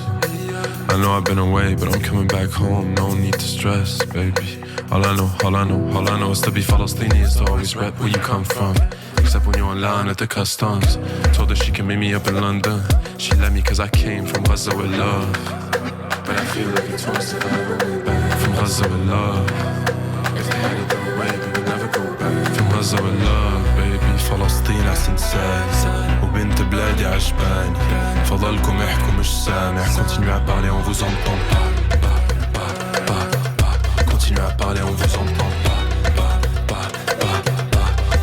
I know I've been away, but I'm coming back home. No need to stress, baby. All I know is to be Palestinian, is to always rep where you come from. Except when you're in line at the customs. Told her she can meet me up in London. She let me cause I came from Gaza with love. But I feel like it's once if I ever went back. From Gaza with love. If they had it their way, we would never go back. From Gaza with love, baby. فلسطين أحسن ساي وبنت بلادي عجباني فضلكم احكوا مش سامع. Continuez à parler, on vous entend pas. Continuez à parler, on vous entend pas.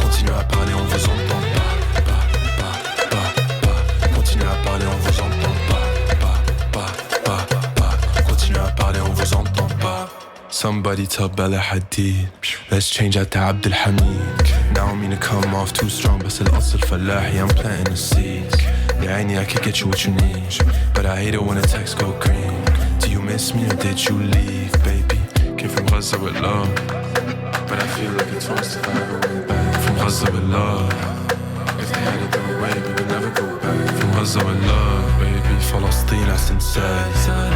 Continuez à parler, on vous entend pas. Continuez à parler, on vous entend pas. Continuez à parler, on vous entend pas. Somebody tell Bella Hadid, let's change out to Abdul Hamid. Now I mean to come off too strong, but still أصل فلاحي, I'm planting the seeds. يا عيني I could get you what you need, but I hate it when the texts go green. Do you miss me or did you leave, baby? Came from Gaza with love, but I feel like it's worse if I ever went back. From Gaza with love, if they had it their way, we would never go back. From Gaza with love, baby. فلسطين أحسن ساي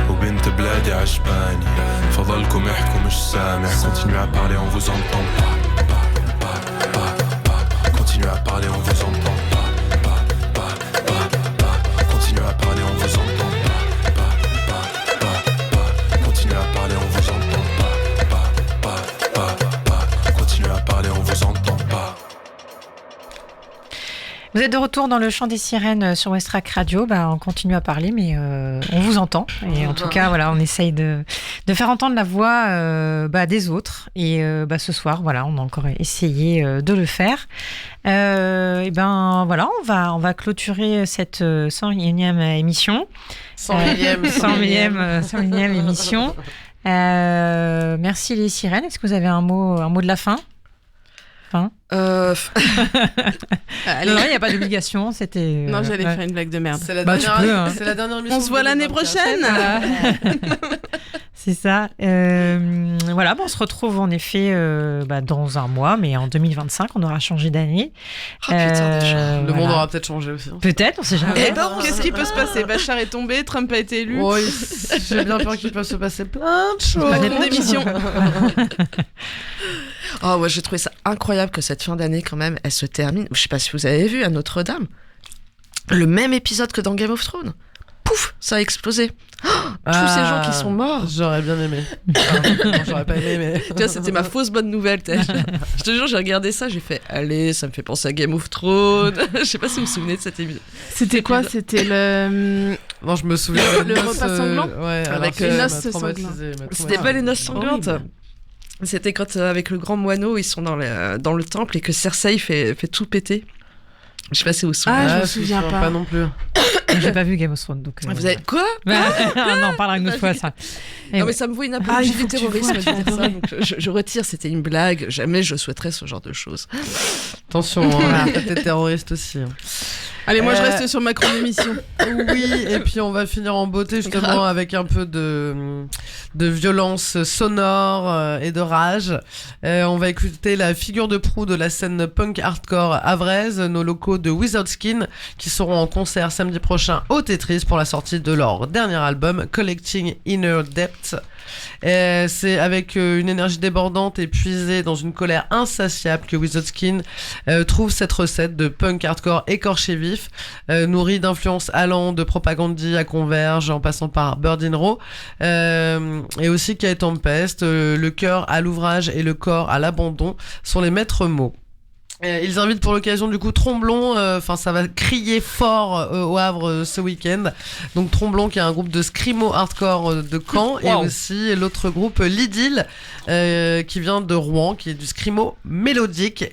وبنت بلادي عجباني فضلكم احكوا مش سامع. Continuez à parler, on vous entend pas. Continuez à parler, on vous entend pas. Continuez à parler, on vous entend pas. Continuez à parler, on vous entend pas. Continuez à parler, on vous entend pas. Vous êtes de retour dans le chant des sirènes sur Westrack Radio. On continue à parler, mais on vous entend. Et en tout cas, voilà, on essaye de faire entendre la voix des autres. Et ce soir, voilà, on a encore essayé de le faire. Voilà, on va clôturer cette 101e émission. 101e émission. Merci les sirènes. Est-ce que vous avez un mot de la fin ? Enfin, Allez. non, il n'y a pas d'obligation. C'était. Non, j'allais ouais. faire une blague de merde. C'est la Bah, tu dernière, peux, hein. c'est la dernière émission. On se voit de l'année 2024. prochaine. Voilà. C'est ça. Voilà, on se retrouve en effet dans un mois, mais en 2025, on aura changé d'année. Oh, putain, déjà. Le monde aura peut-être changé aussi. Hein. Peut-être, on sait jamais. Eh ben, qu'est-ce qui peut se passer? Bachar est tombé, Trump a été élu. Oui, j'ai bien peur qu'il peut se passer plein de choses. Pas Drôle d'émission. Oh, ouais, j'ai trouvé ça incroyable que cette fin d'année, quand même, elle se termine. Je sais pas si vous avez vu à Notre-Dame, le même épisode que dans Game of Thrones. Pouf, ça a explosé. Oh, tous ces gens qui sont morts. J'aurais bien aimé. Non, j'aurais pas aimé, mais. Tu vois, c'était ma fausse bonne nouvelle. Je te jure, j'ai regardé ça, j'ai fait, allez, ça me fait penser à Game of Thrones. Je sais pas si vous vous souvenez de cette émission. C'était quoi? C'était le. Non, je me souviens. Le noces, repas sanglant ouais, Avec alors, les ça noces m'a traumatisé, sanglantes. C'était pas les noces sanglantes. Horrible. C'était quand, avec le grand moineau, ils sont dans le temple et que Cersei fait tout péter. Je sais pas si vous vous souvenez. Ah, je me me souviens pas. non plus. J'ai pas vu Game of Thrones, donc. Vous avez quoi? Non, on parlera une autre fois, ça. Et Non, ouais. mais ça me vaut une Ah, apologie il faut du que tu terrorisme vois, de tu vas dire ça, adorer. donc je retire, c'était une blague. Jamais je souhaiterais ce genre de choses. Attention, hein, t'es terroriste aussi. Hein. Allez, moi je reste sur ma chrono-émission. Oui, et puis on va finir en beauté justement Grave. avec un peu de violence sonore et de rage. On va écouter la figure de proue de la scène punk hardcore havraise, nos locaux de Without Skin, qui seront en concert samedi prochain au Tetris pour la sortie de leur dernier album Collecting Inner Depth. C'est avec une énergie débordante et puisée dans une colère insatiable que Without Skin trouve cette recette de punk hardcore écorché vif, nourrie d'influences allant de Propagandhi à Converge en passant par Bird in Row, et aussi Kay Tempest, le cœur à l'ouvrage et le corps à l'abandon sont les maîtres mots. Ils invitent pour l'occasion du coup Tromblon, ça va crier fort au Havre ce week-end. Donc Tromblon qui est un groupe de screamo hardcore de Caen, et aussi l'autre groupe L'idylle qui vient de Rouen, qui est du screamo mélodique.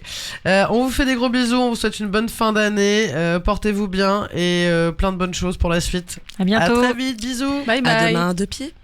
On vous fait des gros bisous, on vous souhaite une bonne fin d'année, portez-vous bien et plein de bonnes choses pour la suite. À bientôt. À très vite, bisous. Bye À bye. demain, 2 pieds.